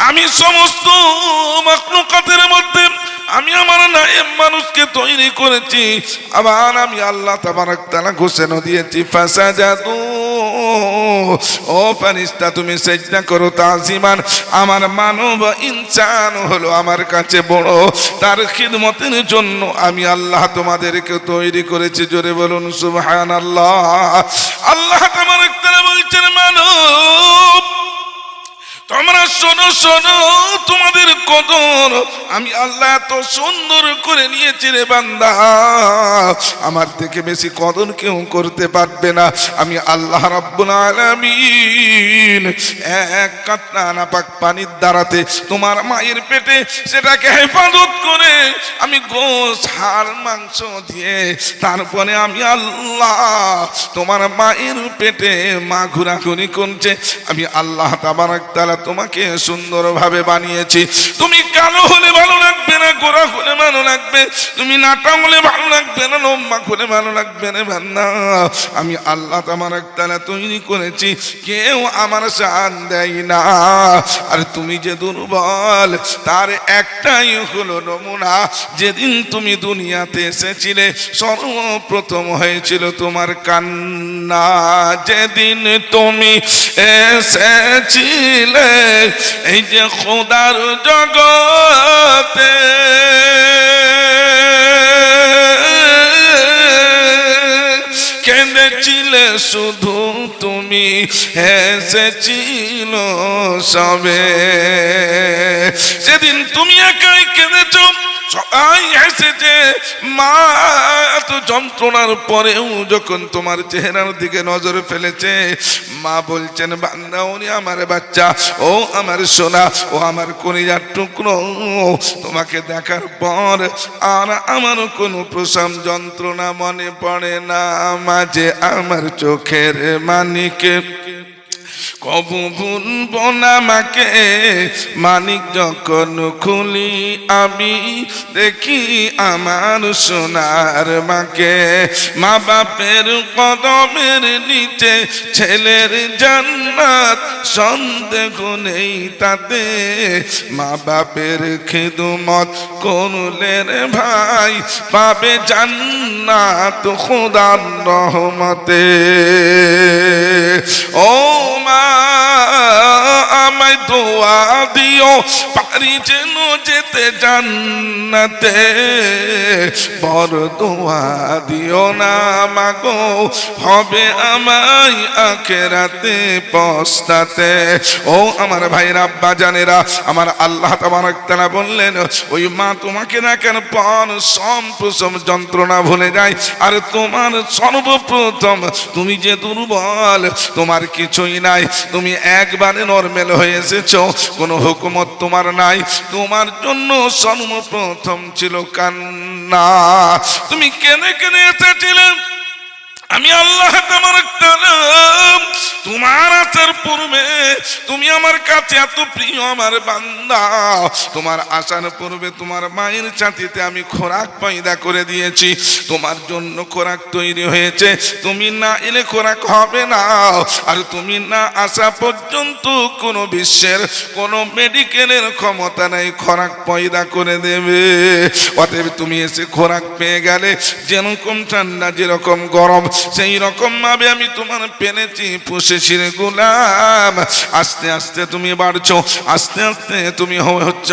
আমি সমস্ত মাখলুকাতের মধ্যে আমি আমার নায়েব মানুষকে তৈরি করেছি, আবার আমি আল্লাহ তাবারক তাআলা ঘোষণা দিয়েছি ফাসাজাদু, ও ফেরেশতা তুমি সিজদা করো তাজিমান। আমার মানব ইনসান হলো আমার কাছে বড়, তার খিদমতের জন্য আমি আল্লাহ তোমাদেরকে তৈরি করেছি। জোরে বলুন সুবহানাল্লাহ। আল্লাহ তাবারক তাআলা বলছেন মানব তোমরা শোনো শোনো, তোমাদের কদর আমি আল্লাহ এত সুন্দর করে নিয়েছি রে বান্দা, আমার থেকে বেশি কদর কেউ করতে পারবে না। আমি আল্লাহ রাব্বুল আলামিন এক কাতরা নাপাক পানির দ্বারাতে তোমার মায়ের পেটে সেটাকে হেফাজত করে আমি গোশ হাড় মাংস দিয়ে তারপরে আমি আল্লাহ তোমার মায়ের পেটে মা ঘোরাঘুরি করছে, আমি আল্লাহ তাবারক তাআলা তোমাকে সুন্দরভাবে বানিয়েছি। তুমি কালো হলে ভালো লাগবে না, গোরা হলে ভালো লাগবে, তুমি নাটা হলে ভালো লাগবে না, লম্বা হলে ভালো লাগবে না বান্দা। আমি আল্লাহ তাবারক তাআলা তৈরি করেছি, কেউ আমার শান দেয় না। আর তুমি যে দুর্বল তার একটাই হলো নমুনা, যেদিন তুমি দুনিয়াতে এসেছিলে সর্বপ্রথম হয়েছিল তোমার কান্না। যেদিন তুমি এসেছিলে এই যে খোদার জগতে, কেঁদেছিলে শুধু তুমি, হেসেছিল সবে। সেদিন তুমি একাই কেঁদেছ, সবাই হেসেছে। মা এত যন্ত্রণার পরেও যখন তোমার চেহারার দিকে নজর ফেলেছে, মা বলছেন বান্দা ওরে আমার বাচ্চা, ও আমার সোনা, ও আমার কলিজার টুকরো, তোমাকে দেখার পর আর আমার কোনো প্রশম যন্ত্রণা মনে পড়ে না। মাঝে আমার চোখের মানিকে কবু ভুলবো না মাকে, মানিক যখন খুলি আমি দেখি আমার সোনার মাকে। মা বাপের কদমের নিচে ছেলের জান্নাত, সন্দেহ নেই তাতে। মা বাপের খিদমত করলে রে ভাই পাবে জান্নাত খোদার রহমতে। ও মা আমায় দোয়া দিও পারি যেন যেতে জান্নাতে, বড় দোয়া দিও না মাগো হবে আমায় আখিরাতে পস্তাতে। ও আমার ভাইরা আব্বা জানেরা, আমার আল্লাহ তাবারক তাআলা বললেন ওই মা তোমাকে না কেন পর প্রথম যন্ত্রণা ভুলে যায়। আর তোমার সর্বপ্রথম তুমি যে দুর্বল, তোমার কিছুই নাই, তুমি একবারে নরমাল হয়ে এসেছো, কোনো হুকুমত তোমার নাই, তোমার জন্য সর্বপ্রথম ছিল কান্না। তুমি কেনে কেনে এসেছিলে, আমি আল্লাহ তাবারক তাআলা তোমার আসার পূর্বে তুমি আমার কাছে এত প্রিয় আমার বান্দা, তোমার আসার পূর্বে তোমার মায়ের ছাতিতে আমি খোরাক পয়দা করে দিয়েছি, তোমার জন্য খোরাক তৈরি হয়েছে, তুমি না এলে খোরাক হবে না। আর তুমি না আসা পর্যন্ত কোনো বিশ্বের কোনো মেডিকেলের ক্ষমতা নেই খোরাক পয়দা করে দেবে। অতএব তুমি এসে খোরাক পেয়ে গেলে, যেরকম ঠান্ডা যেরকম গরম সেই রকম ভাবে আমি তোমার পেলেছি, পুষেছি রে গোলাম। আস্তে আস্তে তুমি বাড়ছো, আস্তে আস্তে তুমি হচ্ছ,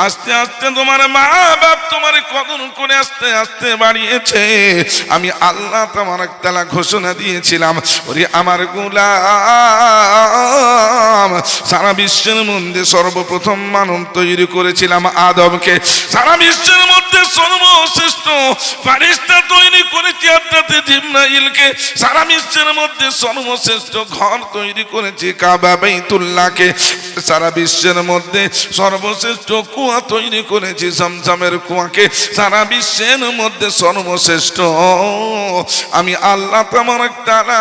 আস্তে আস্তে তোমার মা বাপ তোমার কদর করে আস্তে আস্তে বাড়িয়েছে। আমি আল্লাহ তাবারক তাআলা ঘোষণা দিয়েছিলাম ওরে আমার গোলাম, সারা বিশ্বের মধ্যে সর্বপ্রথম মানব তৈরি করেছিলাম আদমকে, সারা বিশ্বের মধ্যে সর্বশ্রেষ্ঠ ফেরেশতা তৈরি করেছি হযরত জিবরাইলকে, সারা বিশ্বের মধ্যে সর্বশ্রেষ্ঠ ঘর তৈরি করেছি কাবা বাইতুল্লাহকে, সারা বিশ্বের মধ্যে সর্বশ্রেষ্ঠ কুয়া তৈরি করেছি জমজমের কুয়াকে, সারা বিশ্বের মধ্যে সর্বশ্রেষ্ঠ আমি আল্লাহ তাবারক তাআলা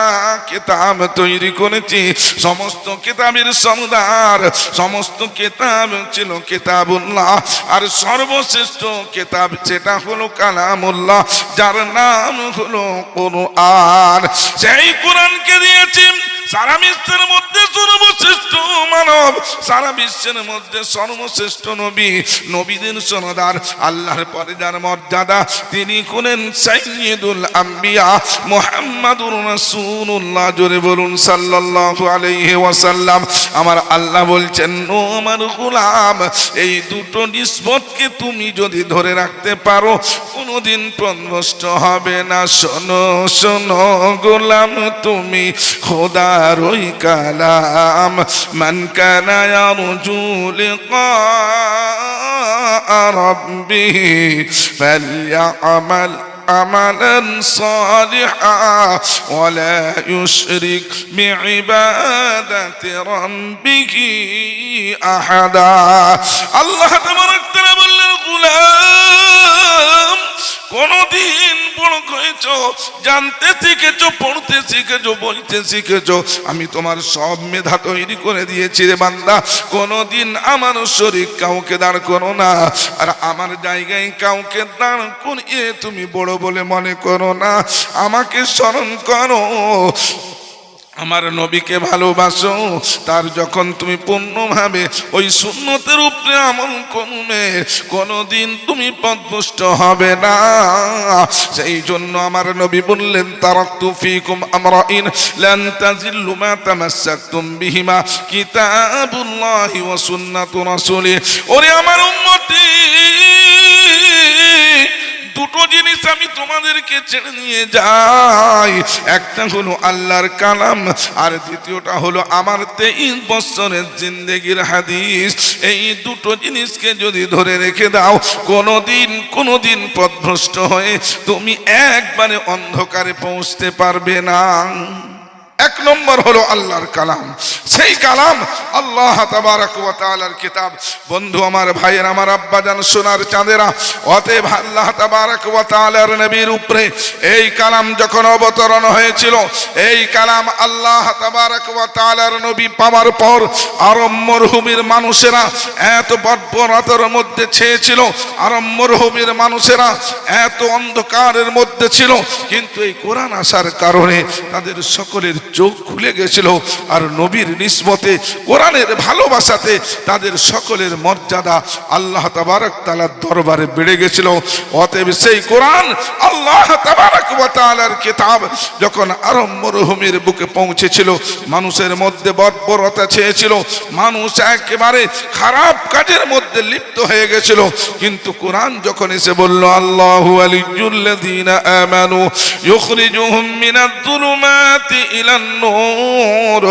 কিতাব তৈরি করেছি। সমস্ত কিতাবের সরদার, সমস্ত কিতাব ছিল কিতাবুল্লাহ, আর সর্বশ্রেষ্ঠ কিতাব যেটা হলো কালামুল্লাহ, যার নাম হলো কোরআন। সেই কোরআনকে দিয়েছি সারা বিশ্বের মধ্যে সর্বশ্রেষ্ঠ মানব, সারা বিশ্বের মধ্যে সর্বশ্রেষ্ঠ নবী, নবীদের সরদার, আল্লাহর পরে যার মর্যাদা, তিনি হলেন সাইয়্যিদুল আম্বিয়া মুহাম্মাদুর রাসূলুল্লাহ। জোরে বলুন সাল্লাল্লাহু আলাইহি ওয়াসাল্লাম। আমার আল্লাহ বলছেন, ও আমার গোলাম, এই দুটো নিসবতকে তুমি যদি ধরে রাখতে পারো কোনোদিন পথভ্রষ্ট হবে না। শোনো শোনো গোলাম, তুমি খোদার ওই কালাম, মান কানা ইয়ারজু লিকা রাব্বিহি ফালইআমাল আমালান সালিহা ওয়ালা ইউশরিক বিইবাদাতি রাব্বিহি আহাদা। আল্লাহ তাবারাক তাআলা বললেন, গোলাম, কোনদিন বড় হয়েছো, জানতে শিখেছো, পড়তে শিখেছো, বলতে শিখেছো, আমি তোমার সব মেধা তৈরি করে দিয়েছি রে বান্দা। কোনদিন আমার শরীক কাউকে দাঁড় করো না, আর আমার জায়গায় কাউকে দাঁড় করিয়ে তুমি বড় বলে মনে করো না। আমাকে স্মরণ করো, আমার নবীকে ভালোবাসো, তার যখন তুমি পূর্ণভাবে ওই সুন্নতের উপরে আমল করবে কোনদিন তুমি পথভ্রষ্ট হবে না। সেই জন্য আমার নবী বললেন, তারাকতু ফীকুম আমরাইন লান তাজিল্লু মা তামাসসাকতুম বিহিমা কিতাবুল্লাহি ওয়া সুন্নাতু রাসূলি। ওরে আমার উম্মতি, দুটো জিনিস আমি তোমাদেরকে ছেড়ে নিয়ে যাই, একটা হলো আল্লাহর কালাম, আর দ্বিতীয়টা হলো আমার 23 বছরের জিন্দেগির হাদিস। এই দুটো জিনিসকে যদি ধরে রেখে দাও কোনোদিন পথভ্রষ্ট হয়ে তুমি একবারে অন্ধকারে পৌঁছতে পারবে না। এক নম্বর হলো আল্লাহর কালাম। সেই কালাম আল্লাহ তাবারাক ওয়া তাআলার কিতাব। বন্ধু আমার, ভাইয়ের আমার, আব্বাজান, সোনার চাঁদেরা, অতএব আল্লাহ তাবারাক ওয়া তাআলার নবীর উপরে এই কালাম যখন অবতরণ হয়েছিল, এই কালাম আল্লাহ তাবারাক ওয়া তাআলার নবী পাওয়ার পর আরব মরুভূমির মানুষেরা এত বর্বরতার মধ্যে ছেয়েছিল, আরব মরুভূমির মানুষেরা এত অন্ধকারের মধ্যে ছিল, কিন্তু এই কোরআন আসার কারণে তাদের সকলের চোখ খুলে গেছিল, আর নবীর নিসবতে, কোরআনের ভালোবাসাতে তাদের সকলের মর্যাদা আল্লাহ তাবারক তাআলার দরবারে বেড়ে গেছিল। অতএব সেই কোরআন আল্লাহ তাবারক ওয়া তাআলার কিতাব যখন আরব মরুভূমির বুকে পৌঁছেছিল, মানুষের মধ্যে বর্বরতা ছেয়েছিল, মানুষ একেবারে খারাপ কাজের মধ্যে লিপ্ত হয়ে গেছিল, কিন্তু কোরআন যখন এসে বলল, আল্লাহু ওয়ালিয়্যুল্লাযীনা আমানু ইউখরিজুহুম মিনাজ যুলুমাতি ইলান নূর।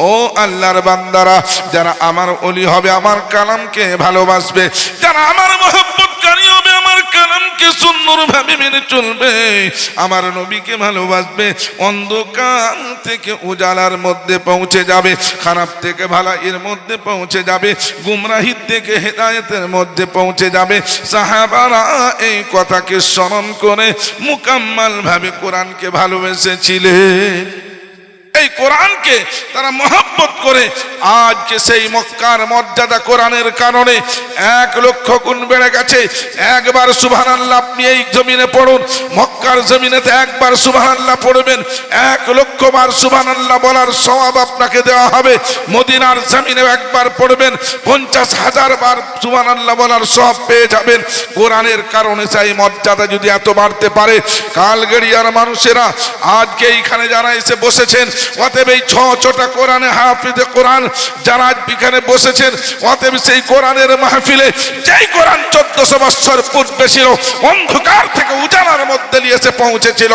ও আল্লাহর বান্দারা, যারা আমার ওলি হবে, আমার কালামকে ভালোবাসবে, যারা আমার মহব্বতকারী হবে, আমার কালামকে সুন্দরভাবে মেনে চলবে, আমার নবীকে ভালোবাসবে, অন্ধকার থেকে উজালার মধ্যে পৌঁছে যাবে, খারাপ থেকে ভালাইয়ের মধ্যে পৌঁছে যাবে, গুমরাহির থেকে হেদায়েতের মধ্যে পৌঁছে যাবে। সাহাবারা এই কথাকে স্মরণ করে মুকাম্মাল ভাবে কোরআনকে ভালোবেসেছিলেন। এই কোরআনকে তারা মহব্বত করে আজকে সেই মক্কার মর্যাদা কোরআনের কারণে 1,00,000 গুণ বেড়ে গেছে। একবার সুবহানাল্লাহ আপনি এই জমিনে পড়ুন, মক্কার জমিনেতে একবার সুবহানাল্লাহ পড়বেন, 1,00,000 বার সুবহানাল্লাহ বলার সওয়াব আপনাকে দেওয়া হবে। মদিনার জমিনে একবার পড়বেন, 50,000 বার সুবহানাল্লাহ বলার সওয়াব পেয়ে যাবেন। কোরআনের কারণে সেই মর্যাদা যদি এত বাড়তে পারে, কালগড়িয়ার মানুষেরা আজকে এইখানে যারা এসে বসেছেন, অতএব এই ছটা কোরআনে হাফিজে কোরআন যারা এখানে বসেছেন, অতএব সেই কোরআনের মাহফিলে যেই কোরআন 1400 বছর পূর্বে ছিল, অন্ধকার থেকে উজালার মধ্যে নিয়ে এসে পৌঁছেছিল,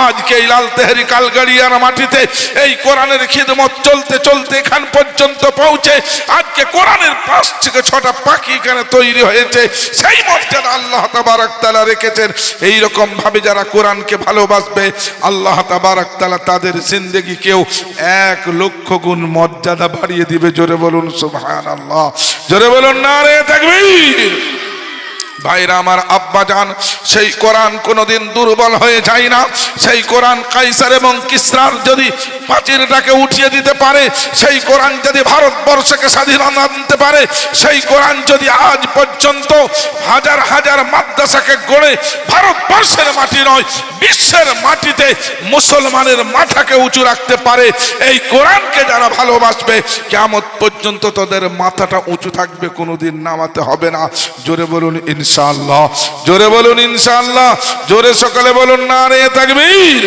আজকে এই লাল তেহরি কালগড়িয়ার মাটিতে এই কোরআনের খিদমত চলতে চলতে এখান পর্যন্ত পৌঁছে আজকে কোরআনের 5 থেকে 6টা পাখি এখানে তৈরি হয়েছে। সেই মর্যাদা আল্লাহ তাবারক তাআলা রেখেছেন। এই রকম ভাবে যারা কোরআনকে ভালোবাসবে, আল্লাহ তাবারক তাআলা তাদের জিন্দেগিকেও 1,00,000 গুণ মর্যাদা বাড়িয়ে দিবে। জোরে বলুন সুবহানাল্লাহ, জোরে বলুন নারে তাকবীর। ভাইরা আমার আব্বাজান, সেই কোরআন কোনোদিন দুর্বল হয়ে যায় না। সেই কোরআন কাইসার এবং কিসরার যদি প্রাচীরটাকে উঠিয়ে দিতে পারে, সেই কোরআন যদি ভারতবর্ষকে স্বাধীনতা আনতে পারে, সেই কোরআন যদি আজ পর্যন্ত হাজার হাজার মাদ্রাসাকে গড়ে ভারতবর্ষের মাটি নয় বিশ্বের মাটিতে মুসলমানের মাথাকে উঁচু রাখতে পারে, এই কোরআনকে যারা ভালোবাসবে কিয়ামত পর্যন্ত তাদের মাথাটা উঁচু থাকবে, কোনোদিন নামাতে হবে না। জোরে বলুন ইনশাআল্লাহ, জোরে বলুন ইনশাআল্লাহ, জোরে সকলে বলুন নারে তাকবীর।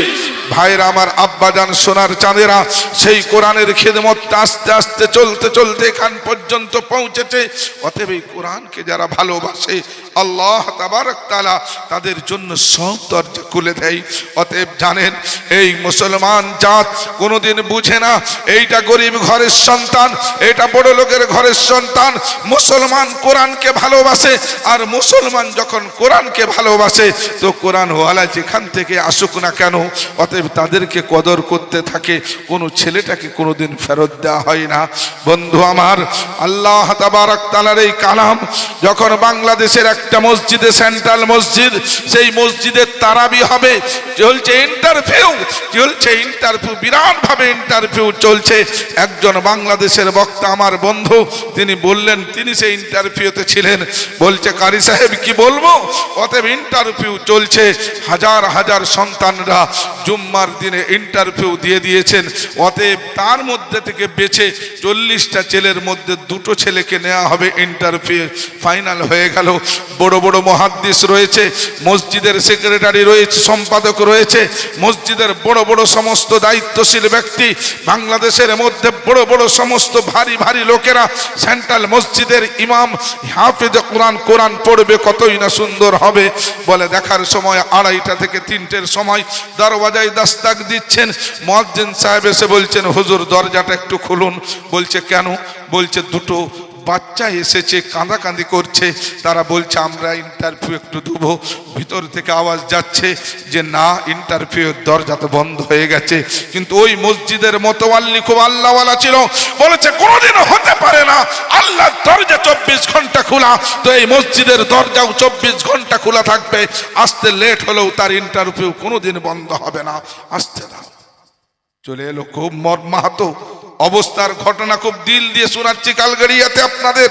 ভাইরা আমার আব্বাজান সোনার চাঁদেরা, সেই কোরআনের খিদমত আস্তে আস্তে চলতে চলতে এখান পর্যন্ত পৌঁছেছে। অতএব এই কোরআনকে যারা ভালোবাসে আল্লাহ তাবারক তাআলা তাদের জন্য সব দরজা খুলে দেয়। অতএব জানেন, এই মুসলমান জাত কোনোদিন বুঝে না এইটা গরিব ঘরের সন্তান, এটা বড় লোকের ঘরের সন্তান। মুসলমান কোরআনকে ভালোবাসে, আর মুসলমান যখন কোরআনকে ভালোবাসে তো কোরআনওয়ালা যেখান থেকে আসুক না কেন অতএব তাদেরকে কদর করতে থাকে। কোনো ছেলেটাকে কোনোদিন ফেরত দেওয়া হয় না। বন্ধু আমার, আল্লাহ তাবারক তাআলার এই কালাম যখন বাংলাদেশের একটা মসজিদে, সেন্ট্রাল মসজিদ, সেই মসজিদের তারাবি হবে, চলছে ইন্টারভিউ, চলছে ইন্টারভিউ, বিরাটভাবে ইন্টারভিউ চলছে। একজন বাংলাদেশের বক্তা আমার বন্ধু, তিনি বললেন, তিনি সেই ইন্টারভিউতে ছিলেন, বলছে কারি সাহেব কি বলবো, অতএব ইন্টারভিউ চলছে। হাজার হাজার সন্তানরা জুম্মার দিনে ইন্টারভিউ দিয়ে দিয়েছেন। অতএব তার মধ্যে থেকে বেছে 40টা ছেলের মধ্যে 2টো ছেলেকে নেওয়া হবে। ইন্টারভিউ ফাইনাল হয়ে গেল। বড় বড় মুহাদ্দিস রয়েছে, মসজিদের সেক্রেটারি রয়েছে, সম্পাদক রয়েছে, মসজিদের বড় বড় সমস্ত দায়িত্বশীল ব্যক্তি, বাংলাদেশের মধ্যে বড় বড় সমস্ত ভারী ভারী লোকেরা, সেন্ট্রাল মসজিদের ইমাম হাফেজ কোরআন, কোরআন পড়বে, কতই না সুন্দর হবে। বলে দেখার সময় 2:30 থেকে 3টের সময় দরওয়াজায় দাস্তাক দিচ্ছেন। মুয়াজ্জিন সাহেব এসে বলছেন, হুজুর দরজাটা একটু খুলুন। বলছে কেন? বলছে 2টো বাচ্চা এসেছে, কাঁদাকাঁদি করছে, তারা বলছে আমরা ইন্টারভিউ একটু দেবো। ভিতর থেকে আওয়াজ যাচ্ছে যে না, ইন্টারভিউর দরজা তো বন্ধ হয়ে গেছে। কিন্তু ওই মসজিদের মোতাওয়াল্লি খুব আল্লাহওয়ালা ছিল, বলেছে কোনোদিনও হতে পারে না, আল্লাহর দরজা 24 ঘন্টা খোলা, তো এই মসজিদের দরজাও 24 ঘন্টা খোলা থাকবে। আসতে লেট হলেও তার ইন্টারভিউ কোনোদিন বন্ধ হবে না, আসতে দাও। চলে এলো খুব মর্মাহত অবস্থার ঘটনা, খুব দিল দিয়ে শোনাচ্ছি কালগড়িয়াতে আপনাদের।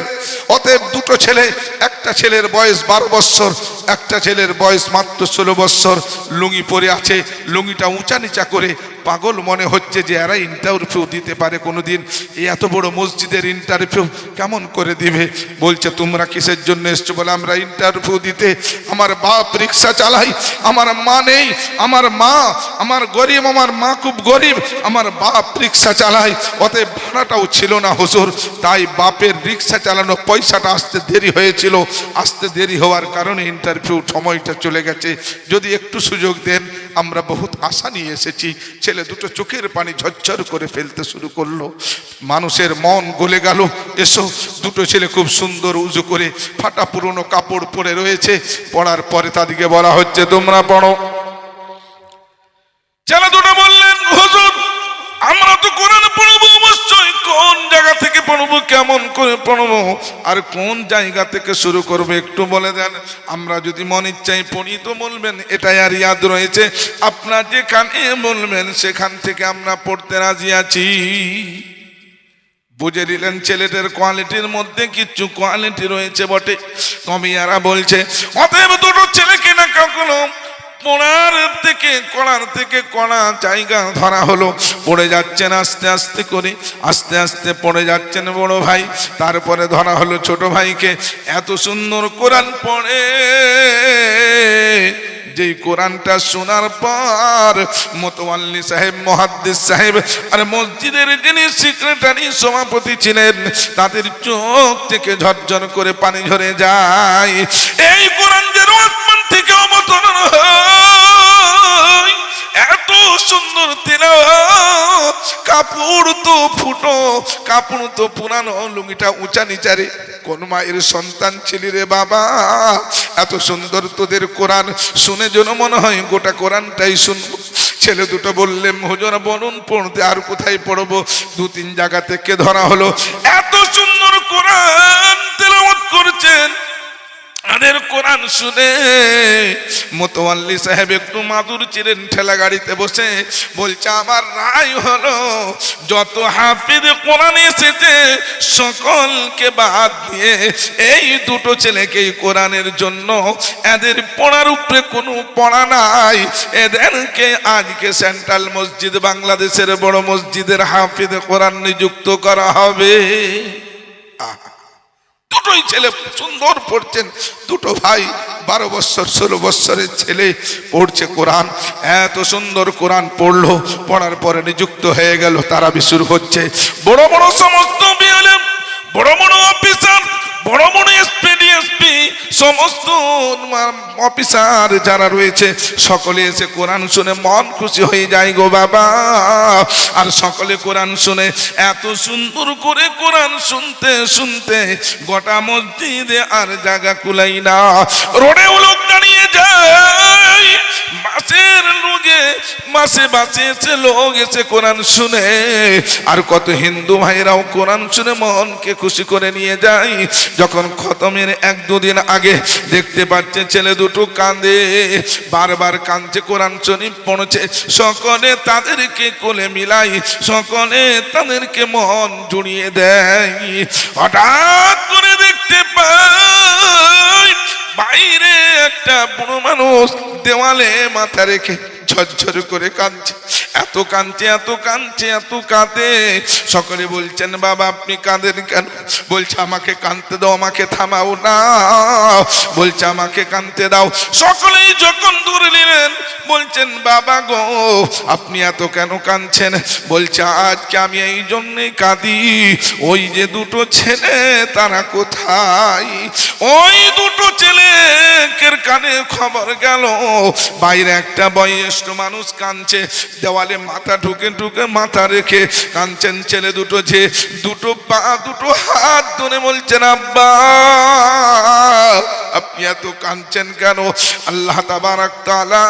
অতএব 2টো ছেলে, একটা ছেলের বয়স 12 বছর, একটা ছেলের বয়স মাত্র 16 বছর। লুঙ্গি পরে আছে, লুঙ্গিটা উঁচা নিচা করে, পাগল মনে হচ্ছে যে এরা ইন্টারভিউ দিতে পারে কোনোদিন। এই এত বড় মসজিদের ইন্টারভিউ কেমন করে দিবে? বলছে তোমরা কিসের জন্য এসছো? বলে আমরা ইন্টারভিউ দিতে। আমার বাপ রিক্সা চালাই, আমার মা নেই, আমার গরিব, আমার মা খুব গরিব, আমার বাপ রিক্সা চালায়, অতএব ভাড়াটাও ছিল না হুজুর, তাই বাপের রিক্সা চালানো পয়সাটা আসতে দেরি হয়েছিল। আসতে দেরি হওয়ার কারণে ইন্টারভিউ সময়টা চলে গেছে, যদি একটু সুযোগ দেন, আমরা বহুত আশা নিয়ে এসেছি। ছেলে 2টো চোখের পানি ঝরঝর করে ফেলতে শুরু করলো। মানুষের মন গলে গেল। এসো। 2টো ছেলে খুব সুন্দর উজু করে ফাটা পুরনো কাপড় পরে রয়েছে। পড়ার পরে তাদেরকে বলা হচ্ছে তোমরা পড়ো। ছেলে 2টো বললেন হুজুর আমরা তো কোরআন পড়বো, অবশ্যই কোন জায়গা থেকে পড়বো, কেমন করে পড়বো, আর কোন জায়গা থেকে শুরু করবো একটু বলে দেন। আমরা যদি মন ইচ্ছায় পড়ি তো বলবেন এটাই আর ইয়াদ রয়েছে, আপনার যেখানে বলবেন সেখান থেকে আমরা পড়তে রাজি আছি। বুঝে নিলেন ছেলেদের কোয়ালিটির মধ্যে কিছু কোয়ালিটি রয়েছে বটে, তবে এরা বলছে। অতএব 2টো ছেলেকে না কখনো পড়ার থেকে কড়া জায়গা ধরা হলো। পড়ে যাচ্ছেন আস্তে আস্তে করে, আস্তে আস্তে পড়ে যাচ্ছেন বড় ভাই, তারপরে ধরা হলো ছোট ভাইকে। এত সুন্দর কোরআন পড়ে, যেই কোরআনটা শোনার পর মোতাওয়াল্লি সাহেব, মুহাদ্দিস সাহেব আর মসজিদের যিনি সেক্রেটারি সভাপতি ছিলেন, তাদের চোখ থেকে ঝরঝর করে পানি ঝরে যায়। এই কোরআন যে আসমান থেকে অবতরণ হয়, এত সুন্দর তিলাওয়াত, কাপড় তো ফুটো, কাপড় তো পুরানো, লুঙ্গিটা উঁচা নিচারে। কোন মায়ের সন্তান ছিলি রে বাবা, এত সুন্দর তোদের কোরআন শুনে যেন মনে হয় গোটা কোরআনটাই শুনবো। ছেলে 2টো বললেন হুজুর বলুন পড়তে, আর কোথায় পড়বো? 2-3 জায়গা থেকে ধরা হলো। এত সুন্দর কোরআন তেলাওয়াত করছেন, তাদের কোরআন কোরআন শুনে মোতাওয়াল্লি সাহেব একটু মাদুর চিরেন ঠেলা গাড়িতে বসে, বলছে আমার রায় হলো যত হাফিজ কোরআন এসেছে সকলকে বাদ দিয়ে এই দুটো ছেলেকে কোরআনের জন্য, এদের পড়ার উপরে কোনো পড়া নাই, এদেরকে আজকে সেন্ট্রাল মসজিদ বাংলাদেশের বড় মসজিদের হাফিজ কোরআন নিযুক্ত করা হবে। দুটোই ছেলে সুন্দর পড়ছেন, দুটো ভাই 12 বছর 16 বছরের ছেলে পড়ছে কোরআন, এত সুন্দর কোরআন পড়লো, পড়ার পরে নিযুক্ত হয়ে গেল, তারাবি শুরু হচ্ছে। বড় বড় সমস্ত বিএলএম, বড় বড় অফিসার, বড় বড় এসপি সমস্ত অফিসার যারা রয়েছে সকলে এসে কোরআন শুনে মন খুশি হয়ে যায় গো বাবা। আর সকলে কোরআন শুনে এত সুন্দর করে কোরআন শুনতে শুনতে গোটা মসজিদে আর জায়গা কুলাই না, রোডেও লোক দাঁড়িয়ে যায়, বাসের লোকে মাসে বাসে এসে লোক এসে কোরআন শুনে। আর কত হিন্দু ভাইরাও কোরআন শুনে মনকে খুশি করে নিয়ে যায়। যখন খতমের 1-2 দিন আগে দেখতে পাচ্ছে ছেলে দুটো কাঁদে, বারবার কাঁদছে, কোরআন শরীফ পড়ছে, সকলে তাদেরকে কোলে মিলাই, সকলে তাদেরকে মন জুড়িয়ে দেয়। হঠাৎ করে দেখতে পাই বাইরে একটা বুড়ো মানুষ দেওয়ালে মাথা রেখে ঝরঝর করে কাঁদছে, এত কাঁদছে, এত কাঁদছে, এত কাঁদে। সকলে বলছেন বাবা আপনি কাঁদেন কেন? বলছে আমাকে কাঁদতে দাও, আমাকে থামাও না, বলছে আমাকে কাঁদতে দাও। সকলেই যখন ধরে নিলেন বলছেন বাবা গো আপনি এত কেন কাঁদছেন? বলছে আজকে আমি এই জন্যই কাঁদি, ওই যে দুটো ছেলে তারা কোথায়? ওই দুটো ছেলের কানে খবর গেল বাইরে একটা বয়স্ক মানুষ কাঁদছে, দেওয়ালে মাথা ঢুকে ঢুকে মাথা রেখে কাঁদছেন। ছেলে দুটো যে দুটো পা দুটো হাত ধরে বলছেন আব্বা আপনি এত কাঁদছেন কেন? আল্লাহ তাবারাক তাআলা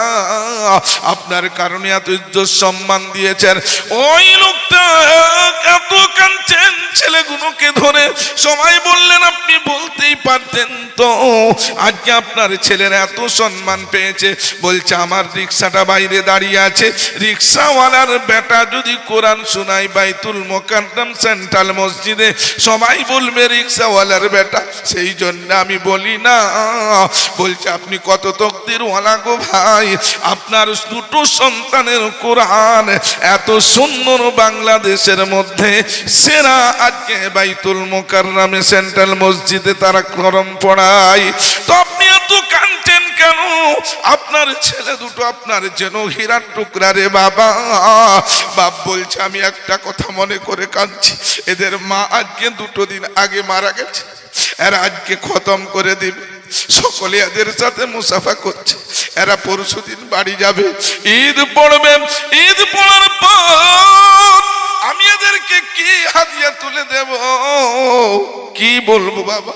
আপনার কারণে এত ইজ্জত সম্মান দিয়েছেন। ওই লোকটা এত কাঁদছেন ছেলেগুলোকে ধরে, সবাই বললেন আপনি বলতেই পারতেন তো আজকে আপনার ছেলের এত সম্মান পেয়েছে। বলছে আমার রিক্সাটা বাইরে দাঁড়িয়ে আছে, রিক্সাওয়ালার বেটা যদি কোরআন শোনায় বাইতুল মোকাররম সেন্ট্রাল মসজিদে সবাই বলবে রিক্সাওয়ালার বেটা, সেই জন্য আমি বলি না। বলছে আপনি কত তকদির ওয়ালা গো ভাই, আপনার দুটো সন্তানের কোরআন এত সুন্দর বাংলাদেশের মধ্যে সেরা আজকে বাইতুল মোকাররমে সেন্ট্রাল মসজিদে তারা কোরআন পড়ায়। তো আপনি এত কাঁদছেন কেন? আপনার ছেলে দুটো আপনার যেন হীরার টুকরা রে বাবা। বাপ বলছে আমি একটা কথা মনে করে কাঁদছি, এদের মা আজকে 2 দিন আগে মারা গেছে, এরা আজকে খতম করে দিবে, সকলে এদের সাথে মুসাফা করছে, এরা পরশুদিন বাড়ি যাবে, ঈদ পড়বে, ঈদ পড়ার পর আমি এদেরকে কি হাদিয়া তুলে দেব, কি বলবো বাবা?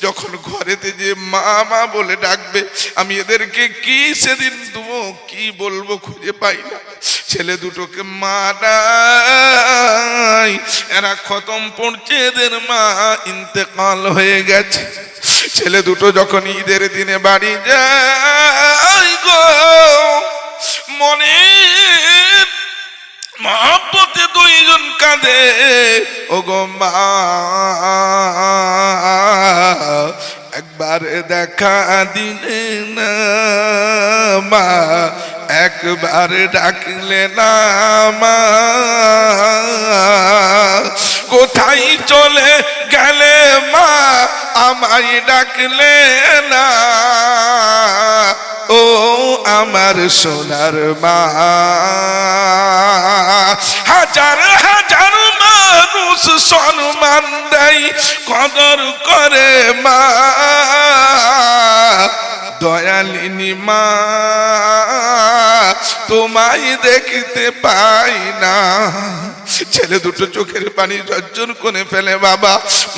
যখন ঘরেতে যে মা মা বলে ডাকবে আমি এদেরকে কি সেদিন দেবো, কি বলবো খুঁজে পাই না। ছেলে দুটোকে মা নাই, এরা খতম পড়ছে, এদের মা ইন্তেকাল হয়ে গেছে। ছেলে দুটো যখন ঈদের দিনে বাড়ি যায় গো, মনে মহব্বতে 2 জন কাঁদে, ও গো মা একবার দেখা দিলে না মা, একবার ডাকলে না মা, কোথায় চলে গেলে মা আমায় ডাকলে না, ও আমার সোনার মা। হাজার হাজার মানুষ সম্মান দেয়, কদর করে মা, দয়ালিনী মা তোমায় দেখতে পাই না। ছেলে দুটো চোখের পানি ঝরঝর করে ফেলে, বাবা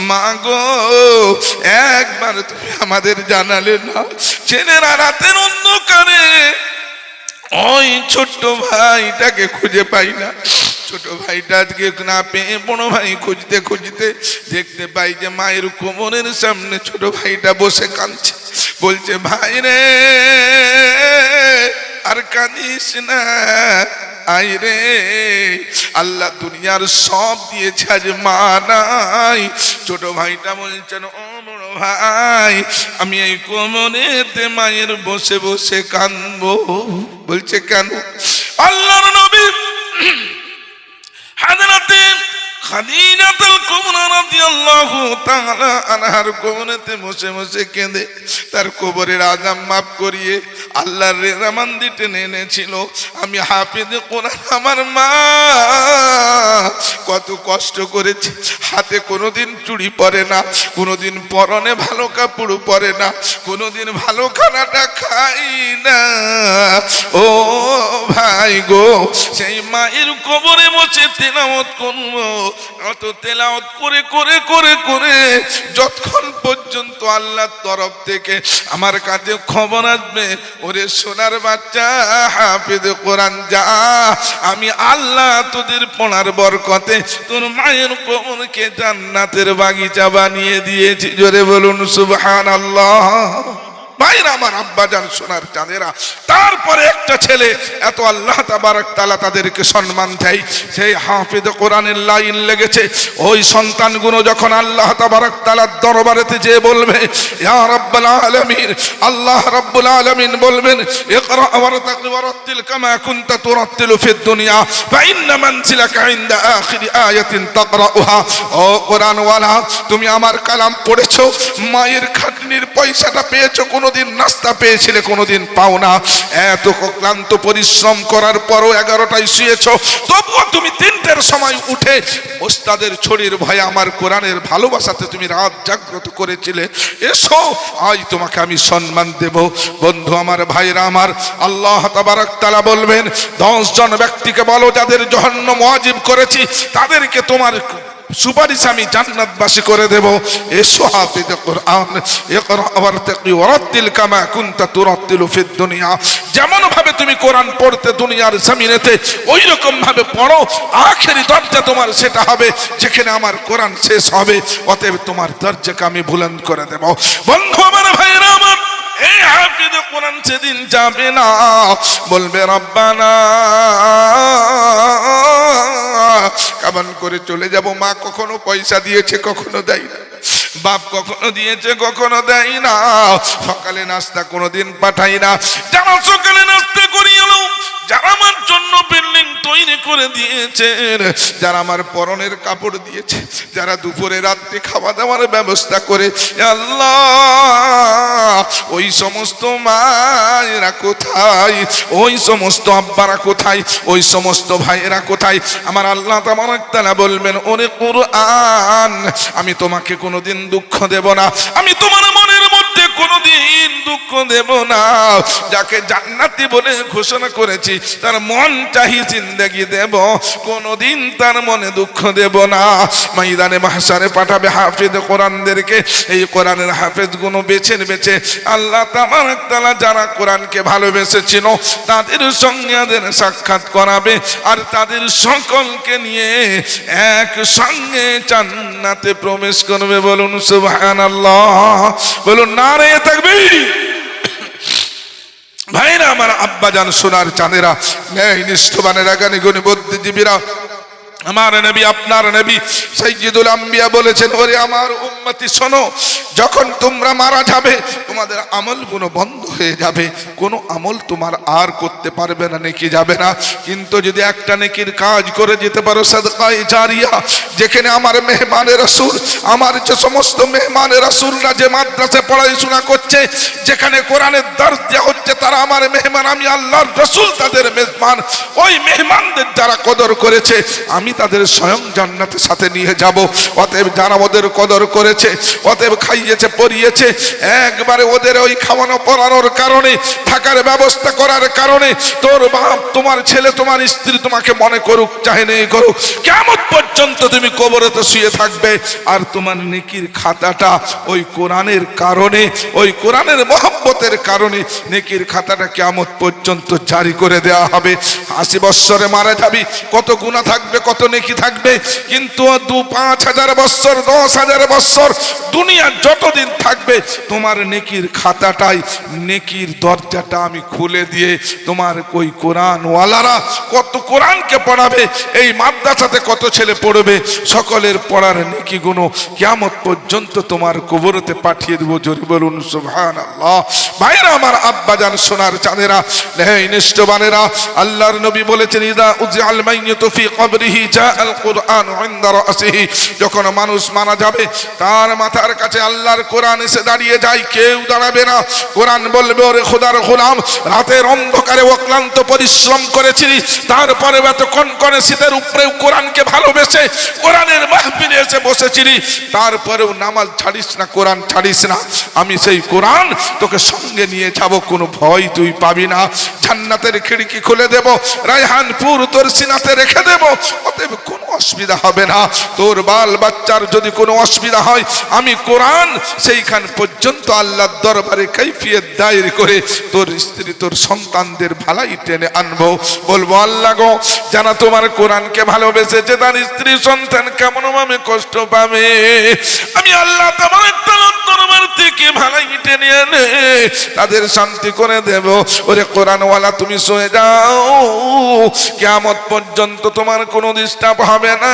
মা গো একবার তুমি আমাদের জানালে না। ছেলেরা রাতের অন্ধকারে ওই ছোট্ট ভাইটাকে খুঁজে পাই না, ছোট ভাইটা আজকে না পেয়ে বড় ভাই খুঁজতে খুঁজতে দেখতে পাই যে মায়ের কোমরের সামনে ছোট ভাইটা বসে কাঁদছে। বলছে, ভাই রে আর কাঁদিস না, আই রে আল্লাহ দুনিয়ার সব দিয়েছে, আজ মা নাই। ছোট ভাইটা বলছেন, ও বড় ভাই আমি এই কোমরেতে মায়ের বসে বসে কাঁদবো। বলছে, কেন? আল্লাহর নবী হযরতে খাদিজাতুল কুবরা রাদিয়াল্লাহু তাআলা আনহার কোমরেতে বসে বসে কেঁদে তার কবরের আযাব মাফ করিয়ে আল্লাহর রেজামন্দি টেনে এনেছিল। আমি হাফেজে কোরআন, আমার মা কত কষ্ট করেছে, হাতে কোনোদিন চুড়ি পরে না, কোনোদিন পরনে ভালো কাপড় পরে না, কোনোদিন ভালো খানাটা খাই না। ও ভাই গো, সেই মায়ের কবরে বসে তেলাওয়াত করবো, অত তেলাওয়াত করে করে করে করে যতক্ষণ পর্যন্ত আল্লাহর তরফ থেকে আমার কাছে খবর আসবে, ওরে সোনার বাচ্চা হাফেজ কোরআন যা, আমি আল্লাহ তোদের পড়ার বরকতে তোর মায়ের কবরকে জান্নাতের বাগিচা বানিয়ে দিয়েছি। জোরে বলুন সুবহানাল্লাহ। ভাইরা আমার, আব্বাজান সোনার চাঁদেরা, তারপরে একটা ছেলে এত আল্লাহ তাবারক তাআলা তাদেরকে সম্মান দেয়, সেই হাফেজ কোরআনের লাইন লেগেছে। ওই সন্তানগুলো যখন আল্লাহ তাবারক তাআলার দরবারেতে যেয়ে বলবে, ইয়া রাব্বুল আলামিন, আল্লাহ রাব্বুল আলামিন বলবেন, ইকরা ওয়ারতাকি ওয়ারাত্তিল কামা কুনতা তুরাত্তিলু ফিদ দুনিয়া ফা ইন্না মানজিলাকা ইনদা আখিরি আয়াতিন তাকরাউহা। ও কোরআন ওয়ালা, তুমি আমার কালাম পড়েছো, মায়ের খাটনির পয়সাটা পেয়েছো, কোনোদিন নাস্তা পেয়েছিলে, কোনোদিন পাও না। এত ক্লান্ত পরিশ্রম করার পরও 11টায় শুয়েছ, তবুও তুমি 3টের সময় উঠে ওস্তাদের ছড়ির ভয়ে আমার কোরআনের ভালোবাসাতে তুমি রাত জাগ্রত করেছিলে। এসো, আজ তোমাকে আমি সম্মান দেব। বন্ধু আমার, ভাইরা আমার, আল্লাহ তাবারক তাআলা বলবেন, 10 জন ব্যক্তিকে বলো যাদের জাহান্নাম ওয়াজিব করেছি, তাদেরকে তোমার সুপারিশ আমি জান্নাতবাসী করে দেব। এসো হাফেজ কোরআন, ইকরা ওয়ারতাকি ওয়ারাত্তিল কামা কুনতা তুরাত্তিলু ফিদ দুনিয়া, যেমন ভাবে তুমি কোরআন পড়তে দুনিয়ার জমিনেতে, ওই রকম ভাবে পড়ো। আখেরি দরজা তোমার সেটা হবে যেখানে আমার কোরআন শেষ হবে। অতএব তোমার দরজাকে আমি বুলন্দ করে দেব। বন্ধু আমার, ভাইরা আমার, এই হাফেজ কোরআন সেদিন যাবে না, বলবে রব্বানা, কেমন করে চলে যাব? মা কখনো পয়সা দিয়েছে, কখনো দেয় না। বাপ কখনো দিয়েছে, কখনো দেয় না। সকালে নাস্তা কোনোদিন পাঠাই না। যারা সকালে নাস্তা করিয়ে এলো, যারা আমার জন্য বিল্ডিং তৈরি করে দিয়েছেন, যারা আমার পরনের কাপড় দিয়েছে, যারা দুপুরে রাত্রে খাওয়া দাওয়ার ব্যবস্থা করে, আল্লাহ ওই সমস্ত মায়েরা কোথায়? ওই সমস্ত আব্বারা কোথায়? ওই সমস্ত ভাইয়েরা কোথায়? আমার আল্লাহ তাবারক তাআলা বলবেন, ওরে কোরআন, আমি তোমাকে কোনোদিন দুঃখ দেব না, আমি তোমার মনের মধ্যে কোনোদিন দুঃখ দেব না। যাকে জান্নাতি বলে ঘোষণা করেছি, তার মন চাহি জিন্দেগি দেব, কোনোদিন তার মনে দুঃখ দেব না। ময়দানে মাহশারে পাঠাবে হাফেজ কোরআনদেরকে। এই কোরআনের হাফেজ গুলো বেছে বেছে আল্লাহ তাবারক তাআলা যারা কোরআনকে ভালোবেসেছিল তাদের সঙ্গে সাক্ষাৎ করাবে, আর তাদের সকলকে নিয়ে এক সঙ্গে জান্নাতে প্রবেশ করবে। বলুন সুবহানাল্লাহ, বলুন নারে তাকবীর। ভাইরা আমার, আব্বাজান সোনার চাঁদেরা, ন্যায় নিষ্ঠবানেরা, জ্ঞানী গুণী বুদ্ধিজীবীরা, আমার নবী, আপনার নবী সাইয়্যিদুল আম্বিয়া বলেছেন, ওরে আমার উম্মতি শোনো, যখন তোমরা মারা যাবে তোমাদের আমলগুলো বন্ধ হয়ে যাবে, কোনো আমল তোমার আর করতে পারবে না, নেকি যাবে না। কিন্তু যদি একটা নেকির কাজ করে যেতে পারো, সাদকায়ে জারিয়া, যেখানে আমার মেহমানে রাসূল, আমার যে সমস্ত মেহমানে রাসূলরা যে মাদ্রাসায় পড়াশোনা করছে, যেখানে কোরআনের দর্স দেওয়া হচ্ছে, তারা আমার মেহমান, আমি আল্লাহর রাসূল তাদের মেহমান। ওই মেহমানদের যারা কদর করেছে, আমি তাদের স্বয়ং জান্নাতের সাথে নিয়ে যাব। অতএব যারা ওদের কদর করেছে, অতএব খাইয়েছে পরিয়েছে, একবারে ওদের ওই খাওয়ানো পড়ানোর কারণে, থাকার ব্যবস্থা করার কারণে তোর বাপ, তোমার ছেলে, তোমার স্ত্রী তোমাকে মনে করুক চাহে নেই করুক, কিয়ামত পর্যন্ত তুমি কবরেতে শুয়ে থাকবে। আর তোমার নেকির খাতাটা ওই কোরআনের কারণে, ওই কোরআনের মহব্বতের কারণে নেকির খাতাটা কিয়ামত পর্যন্ত জারি করে দেওয়া হবে। 80 বৎসরে মারা যাবি, কত গুনাহ থাকবে, কত নেকি থাকবে, কিন্তু 5,000 বৎসর, 10,000 বৎসর দুনিয়া যতদিন থাকবে তোমার নেকির খাতাটাই, নেকির দরজাটা আমি খুলে দিয়ে তোমার ওই কোরআনওয়ালারা কত কোরআনকে পড়াবে, এই মাদ্রাসাতে কত ছেলে পড়বে, সকলের পড়ার নেকিগুলো কিয়ামত পর্যন্ত তোমার কবরতে পাঠিয়ে দেবো। জোরে বলুন সুবহানাল্লাহ। ভাইরা আমার, আব্বাজান, সোনার চাঁদেরা, নেই নিষ্ঠবানেরা, আল্লাহর নবী বলেছেন ইদা উযিআল মাইয়িতু ফি কবরিহি জাআল কুরআন ইনদা রাসিহি। যখন মানুষ মারা যাবে তার মাথার কাছে আল্লাহর কোরআন এসে দাঁড়িয়ে যায়, কেউ দাঁড়াবে না। কোরআন বলবে, ওরে খোদার গোলাম, রাতের অন্ধকারে অক্লান্ত পরিশ্রম করেছিলি, তারপরে এত কনকনে শীতের উপরেও কোরআনকে ভালোবেসে কোরআনের মাহফিলে এসে বসেছিলি, তারপরেও নামাজ ছাড়িস না, কোরআন ছাড়িস না। আমি সেই কোরআন তোকে সঙ্গে নিয়ে যাব, কোনো ভয় তুই পাবি না। জান্নাতের খিড়কি খুলে দেব, রায়হানপুর তোর সিনাতে রেখে দেব, অতএব কোনো অসুবিধা হবে না। তোর বাল বাচ্চার যদি কোনো অসুবিধা হয়, আমি কোরআন সেইখান পর্যন্ত আল্লাহর দরবারে কাইফিয়ত দায়ের করে তোর স্ত্রী, তোর সন্তানদের ভালাই টেনে আনবো। বলবো, আল্লাহ গো, জানা তোমার কোরআনকে ভালোবেসেছে, তার স্ত্রী সন্তান কেমন ভাবে কষ্ট পাবে, আমি আল্লাহ তোমার দরবার থেকে ভালাই টেনে এনে তাদের শান্তি করে দেব। ওরে কোরআনওয়ালা, তুমি শুয়ে যাও, কিয়ামত পর্যন্ত তোমার কোনো ডিস্টার্ব হবে না।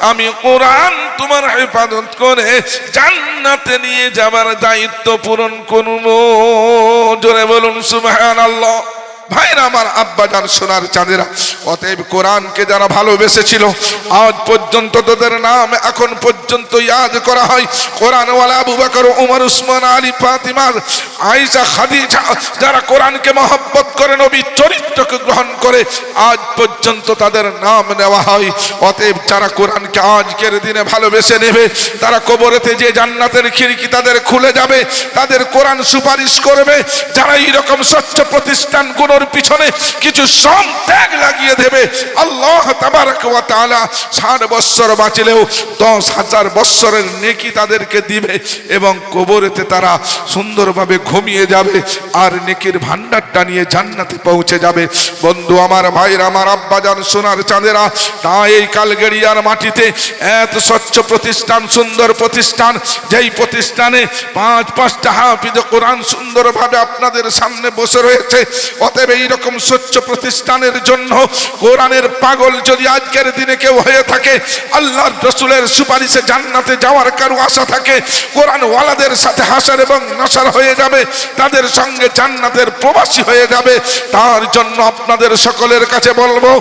আমি কোরআন তোমার হেফাজত করে জান্নাতে নিয়ে যাবার দায়িত্ব পূরণ করব। জোরে বলুন সুবহানাল্লাহ। ভাইরা আমার, আব্বাজান, সোনার চাঁদেরা, অতএব কোরআনকে যারা ভালোবেসেছিল আজ পর্যন্ত তাদের নাম এখন পর্যন্ত ইয়াদ করা হয়। কোরআনওয়ালা আবু বকর, ওমর, উসমান, আলী, ফাতিমা, আয়েশা, খাদিজা, যারা কোরআনকে মহব্বত করে, নবীর চরিত্রকে গ্রহণ করে, আজ পর্যন্ত তাদের নাম নেওয়া হয়। অতএব যারা কোরআনকে আজকের দিনে ভালোবেসে নেবে, তারা কবরেতে যে জান্নাতের খিড়কি তাদের খুলে যাবে, তাদের কোরআন সুপারিশ করবে। যারা এইরকম স্বচ্ছ প্রতিষ্ঠানগুলোর পিছনে কিছু শ্রম ত্যাগ লাগিয়ে দেবে, আল্লাহ তাবারক ওয়া তাআলা 60 বৎসর বাঁচলেও 10,000 বৎসরের নেকি তাদেরকে দিবে, এবং কবরেতে তারা সুন্দরভাবে ঘুমিয়ে যাবে আর নেকির ভান্ডারটা নিয়ে জান্নাতে পৌঁছে যাবে। বন্ধু আমার, ভাইরা আমার, আব্বাজান, সোনার চাঁদেরা, তাই এই কালগেরিয়ার মাটিতে এত স্বচ্ছ প্রতিষ্ঠান, সুন্দর প্রতিষ্ঠান, যেই প্রতিষ্ঠানে 5-5টা হাফিজ কোরআন সুন্দরভাবে আপনাদের সামনে বসে রয়েছে। অতএব এইরকম স্বচ্ছ প্রতিষ্ঠানের জন্য কোরআনের পাগল যদি আজকের দিনে কেউ হয়ে থাকে, আল্লাহর রাসূলের সুপারিশে জান্নাতে যাওয়ার কারো আশা থাকে, কোরআন ওয়ালাদের সাথে হাসার এবং নাসার হয়ে যাবে, তাদের সঙ্গে জান্নাতের প্রবাসী হয়ে যাবে। তার জন্য আপনাদের সকলের কাছে বলবো,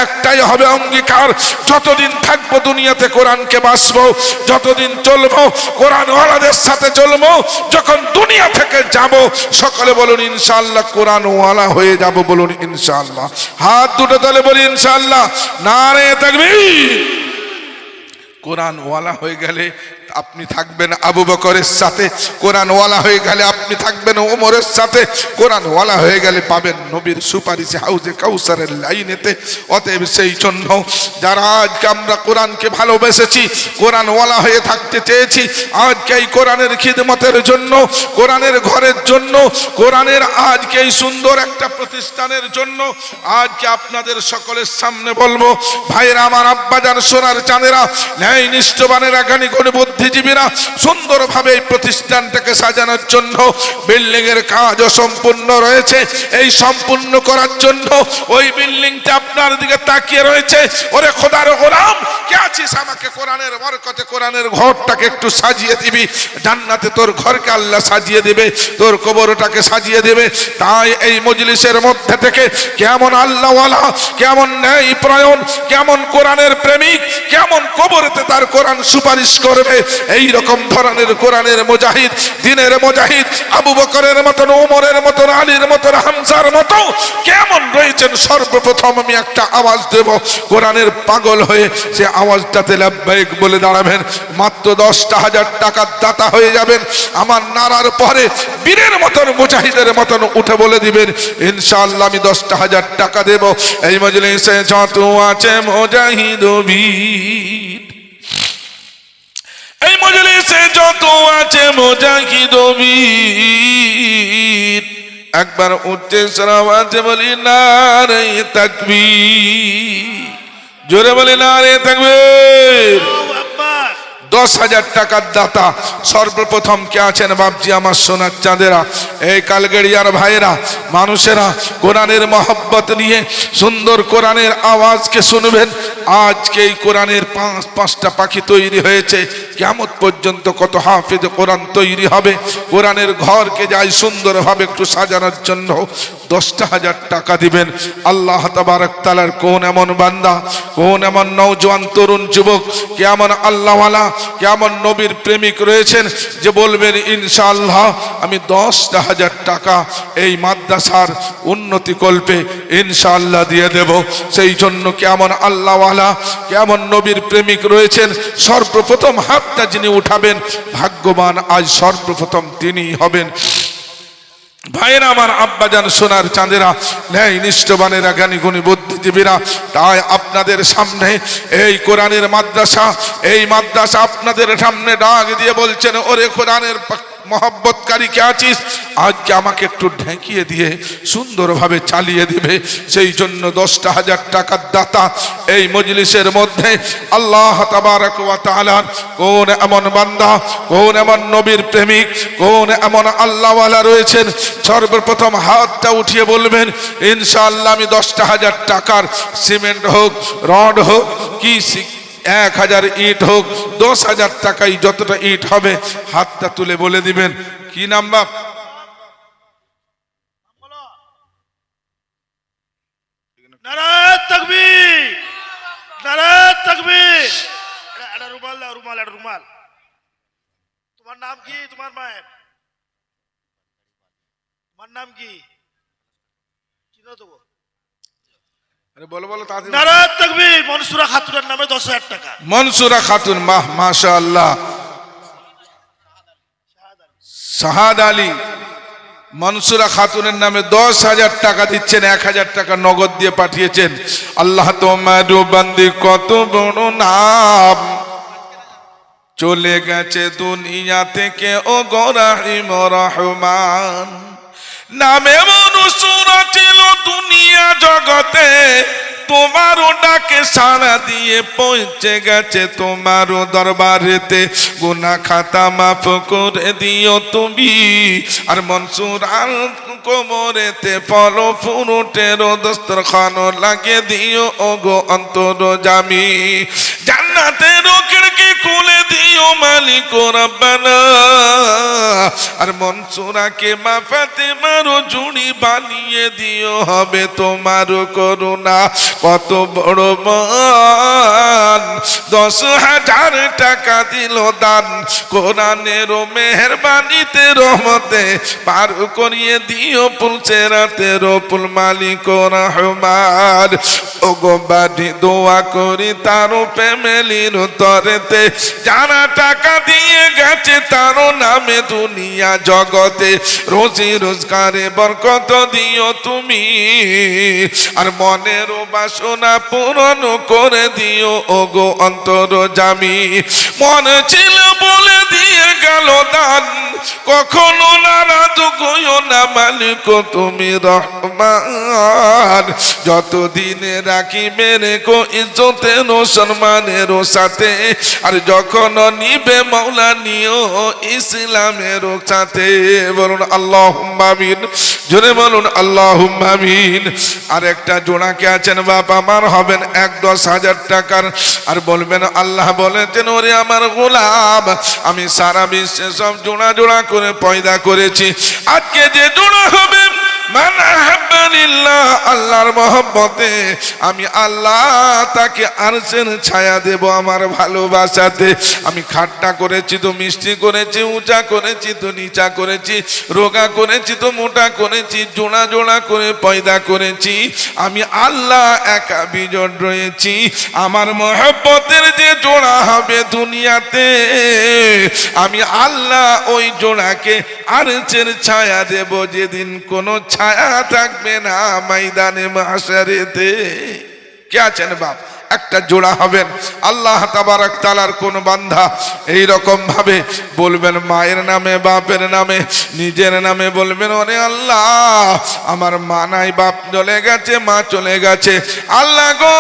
একটাই হবে অঙ্গীকার, যতদিন থাকবো দুনিয়াতে কোরআনকে বাসবো, যতদিন চলবো কোরআন ওয়ালাদের সাথে চলবো, যখন দুনিয়া থেকে যাব সকলে বলুন ইনশাআল্লাহ কোরআন ওয়ালা হয়ে যাব। বলুন ইনশাআল্লাহ। হাত দুটো তালে বলি ইনশাআল্লাহ। নারে তাকবীর। কোরআন ওয়ালা হয়ে গেলে আপনি থাকবেন আবু বকরের সাথে, কোরআন ওয়ালা হয়ে গেলে আপনি থাকবেন ওমরের সাথে, কোরআন ওয়ালা হয়ে গেলে পাবেন নবীর সুপারিশে হাউজে কাউসারের লাইনেতে। অতএব সেই জন্য যারা আজকে আমরা কোরআনকে ভালোবেসেছি, কোরআন ওয়ালা হয়ে থাকতে চেয়েছি, আজকে এই কোরআনের খিদমতের জন্য, কোরআনের ঘরের জন্য, কোরআনের আজকে এই সুন্দর একটা প্রতিষ্ঠানের জন্য আজকে আপনাদের সকলের সামনে বলবো, ভাইরা আমার, আব্বাজান, সোনার চাঁদেরা, ন্যায় নিষ্ঠবানেরা, জ্ঞানী গুণী বুদ্ধিজীবীরা, সুন্দরভাবে এই প্রতিষ্ঠানটাকে সাজানোর জন্য বিল্ডিং এর কাজ সম্পূর্ণ রয়েছে। এই সম্পূর্ণ করার জন্য ওই বিল্ডিংটা আপনার দিকে তাকিয়ে রয়েছে। ওরে খোদার গোলাম, কে আছিস, আমাকে কোরআনের বরকতে কোরআনের ঘরটাকে একটু সাজিয়ে দিবি, জান্নাতে তোর ঘরকে আল্লাহ সাজিয়ে দেবে, তোর কবরটাকে সাজিয়ে দেবে। তাই এই মজলিসের মধ্যে থেকে কেমন আল্লাহওয়ালা, কেমন ন্যায় প্রয়ণ, কেমন কোরআনের প্রেমিক, কেমন কবরেতে তার কোরআন সুপারিশ করবে, এই রকম ধরনের কোরআনের মুজাহিদ, দিনের মুজাহিদ আবু বকরের মতন, ওমরের মতন, আলীর মতন, হামজার মতো কেমন রয়েছেন, সর্বপ্রথম আমি একটা আওয়াজ দেব, কোরআনের পাগল হয়ে সে আওয়াজটাতে লাব্বাইক বলে দাঁড়াবেন। মাত্র 10,000 টাকার দাতা হয়ে যাবেন। আমার নারার পরে বীরের মতন, মুজাহিদের মতন উঠে বলে দিবেন, ইনশাআল্লাহ আমি 10,000 টাকা দেব। এই মজলিসে যত আছে মুজাহিদ ও বীর, এই মজলিসে যত আছে মুজাহিদ ও বীর, একবার উচ্চে আওয়াজে বলি নারে তাকবীর, জোরে বলি নারে তাকবীর। 10,000 টাকার দাতা সর্বপ্রথম কে আছেন বাপজি আমার সোনার চাঁদেরা, এই কালগেড়িয়ার ভাইয়েরা, মানুষেরা কোরআনের মহব্বত নিয়ে সুন্দর কোরআনের আওয়াজকে শুনবেন। আজকে এই কোরআনের পাঁচটা পাখি তৈরি হয়েছে, কিয়ামত পর্যন্ত কত হাফেজ কোরআন তৈরি হবে। কোরআনের ঘরকে যাই সুন্দরভাবে একটু সাজানোর জন্য 10,000 টাকা দিবেন। আল্লাহ তাবারক তাআলার কোন এমন বান্দা, কোন এমন নওজোয়ান তরুণ যুবক, কেমন আল্লাহওয়ালা, কেমন নবীর প্রেমিক রয়েছেন যে বলবেন ইনশাআল্লাহ আমি 10,000 টাকা এই মাদ্রাসার উন্নতি কল্পে ইনশাআল্লাহ দিয়ে দেব। সেই জন্য কেমন আল্লাহওয়ালা, কেমন নবীর প্রেমিক রয়েছেন, সর্বপ্রথম হাতটা যিনি উঠাবেন ভাগ্যবান আজ সর্বপ্রথম তিনি হবেন। ভাইয়েরা আমার, আব্বাজান সোনার চাঁদেরা, ন্যায় নিষ্ঠবানেরা, জ্ঞানী গুণী বুদ্ধিজীবীরা, তাই আপনাদের সামনে এই কোরআনের মাদ্রাসা, এই মাদ্রাসা আপনাদের সামনে ডাক দিয়ে বলছেন, ওরে কোরআনের মহব্বতকারী কে আছিস, আজকে আমাকে একটু ঢেকিয়ে দিয়ে সুন্দরভাবে চালিয়ে দিবে। সেই জন্য 10,000 টাকার দাতা এই মজলিসের মধ্যে আল্লাহ তাবারক ওয়া তাআলা কোন এমন বান্দা, কোন এমন নবীর প্রেমিক, কোন এমন আল্লাহওয়ালা রয়েছেন, সর্বপ্রথম হাতটা উঠিয়ে বলবেন ইনশাআল্লাহ আমি 10,000 টাকার সিমেন্ট হোক, রড হোক, কি 1000 ইট হোক, 10,000 টাকায় যতটা ইট হবে হাতটা তুলে বলে দিবেন। কি নাম বাপ? নারে তাকবীর, নারে তাকবীর। এটা রুমাল দাও, রুমাল, এটা রুমাল। তোমার নাম কি? তোমার মায়ের তোমার নাম কি? চিনো তো? আরে বলো বলো তাড়াতাড়ি। নারে তাকবীর। মনসুরা খাতুনের নামে 10,000 টাকা। মনসুরা খাতুন, মাশাআল্লাহ। শাহাদ আলী মনসুরা খাতুনের নামে 10,000 টাকা দিচ্ছেন, 1,000 টাকা নগদ দিয়ে পাঠিয়েছেন। আল্লাহ তোমার বান্দি কত বড় নাম, চলে গেছে দুনিয়া থেকে ও গো রহিম রহমান, নামে মনসুরা ছিল দুনিয়া জগতে, তোমারও ডাকে সাড়া দিয়ে পৌঁছে গেছে তোমারও দরবারেতে, গুনাহ খাতা মাফ করে দিও তুমি, আর মনসুর আল কোমরেতে ফল ফুরুটের দস্তরখান লাগিয়ে দিও ও গো অন্তরজামী, জান্নাতের খিড়কি খুলে দিও মালিক রব্বানা, আর মনসুরাকে মা ফাতেমারও জুড়ি বানিয়ে দিও হবে তোমার করুণা। কত বড় মান, 10,000 টাকা দিল দান, কোরআনের মেহেরবানিতে রহমতে পার করিয়ে দিও পুলছে রাতের পুল মালিক রহমান। ও গো বাড়ি দোয়া করি তার ফ্যামিলির তরেতে, যারা টাকা দিয়ে গেছে তার নামে দুনিয়া জগতে, রোজি রোজগারে বরকত দিও তুমি, আর মনেরও বাসনা পূরণ করে দিও ও গো অন্তরজামী। মন ছিল বলে দিয়ে গেল দান, কখনো নারাজ হইও না মালিক তুমি রহমান, যতদিনে রাখিবে রেখো ইজ্জতের সম্মানের সাথে, আর যখন নিবে মৌলা নিও ইসলামের সাথে। বলুন আল্লাহুম্মা আমিন, জোরে বলুন আল্লাহুম্মা আমিন। আর একটা জোড়া কে আছেন বাপ আমার, হবেন 10,000 টাকার, আর বলবেন আল্লাহ বলেছেন ওরে আমার গোলাম, আমি সারা বিশ্বে সব জোড়া জোড়া করে পয়দা করেছি, আজকে যে জোড়া হবে মান আহাব্বানিল্লাহ, আল্লাহর মহব্বতে আমি আল্লাহ তাকে আরশের ছায়া দেব আমার ভালোবাসাতে। আমি খাট্টা করেছি তো মিষ্টি করেছি, উঁচা করেছি তো নিচা করেছি, রোগা করেছি তো মোটা করেছি, জোড়া জোড়া করে পয়দা করেছি, আমি আল্লাহ একা বিজড় রয়েছি। আমার মহব্বতের যে জোড়া হবে দুনিয়াতে, আমি আল্লাহ ওই জোড়াকে আরশের ছায়া দেব, যেদিন কোনো ছায়া থাকবে না ময়দানে মাশারেতে। কে আছেন বাপ? একটা জোড়া হবেন। আল্লাহ তাবারক তাআলার কোন বান্দা এই রকম ভাবে বলবেন মায়ের নামে বাপের নামে নিজের নামে বলবেন, ওরে আল্লাহ আমার মা নাই, বাপ চলে গেছে, মা চলে গেছে, আল্লাহ গো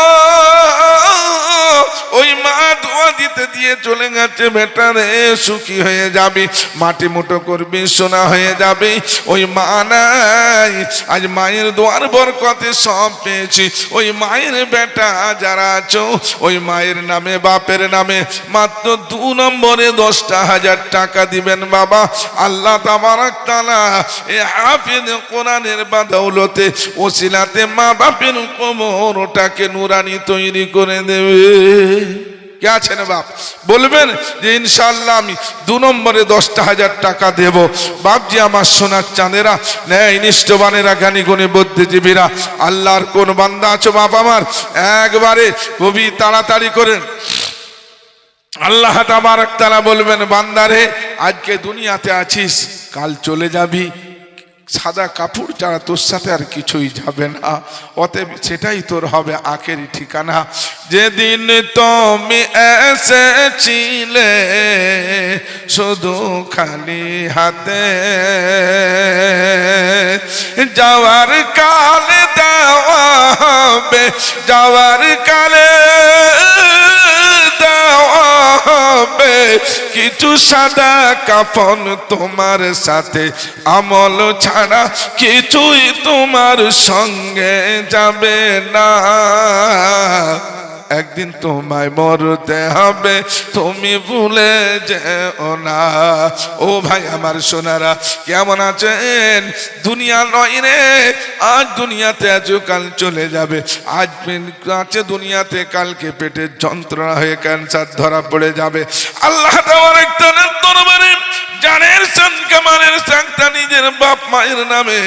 ওই মা দোয়া দিতে দিয়ে চলে গেছে, বেটা রে সুখী হয়ে যাবি, মাটি মুঠো করবি, সোনা হয়ে যাবে। ওই মা নাই, আজ মায়ের দোয়ার বরকতে সব পেয়েছি। ওই মায়ের বেটা যারা আছো, ওই মায়ের নামে বাপের নামে মাত্র 2 নম্বরে 10,000 টাকা দিবেন বাবা। আল্লাহ তাবারক তাআলা এই হাফিজ কোরআনের বাদৌলতে ওসিলাতে মা বাপের কবরটাকে নুরানি তৈরি করে দেবে। কে আছেন বাপ? বলবেন যে ইনশাআল্লাহ আমি 2 নম্বরে 10,000 টাকা দেব। বাপজি আমার সোনার চাঁদেরা, ন্যায় নিষ্ঠবানেরা, জ্ঞানী গুণী বুদ্ধিজীবীরা, আল্লাহর কোন বান্দা আছো বাপ আমার, একবারে খুবই তাড়াতাড়ি করেন। আল্লাহ তাবারক তাআলা বলবেন বান্দারে আজকে দুনিয়াতে আছিস, কাল চলে যাবি, সাদা কাপড় ছাড়া তোর সাথে আর কিছুই যাবে না, অতএব সেটাই তোর হবে আখেরি ঠিকানা। যেদিন তুমি এসেছিলে শুধু খালি হাতে, যাওয়ার কালে দেওয়া হবে, যাওয়ার কালে দেওয়া হবে কিছু সাদা কাফন, তোমার সাথে আমল ছাড়া কিছুই তোমার সঙ্গে যাবে না। একদিন তোমায় মরতে হবে, তুমি ভুলে যেও না। ও ভাই আমার সোনারা, কেমন আছেন? দুনিয়া নয় রে, আজ দুনিয়াতে আছো, কাল চলে যাবে। আজ আছে দুনিয়াতে, কালকে পেটের যন্ত্রণা হয়ে ক্যান্সার ধরা পড়ে যাবে। আল্লাহ তাবারক তাআলার দরবারে জানের সান কামালের সাকতা নিজের বাপ মায়ের নামে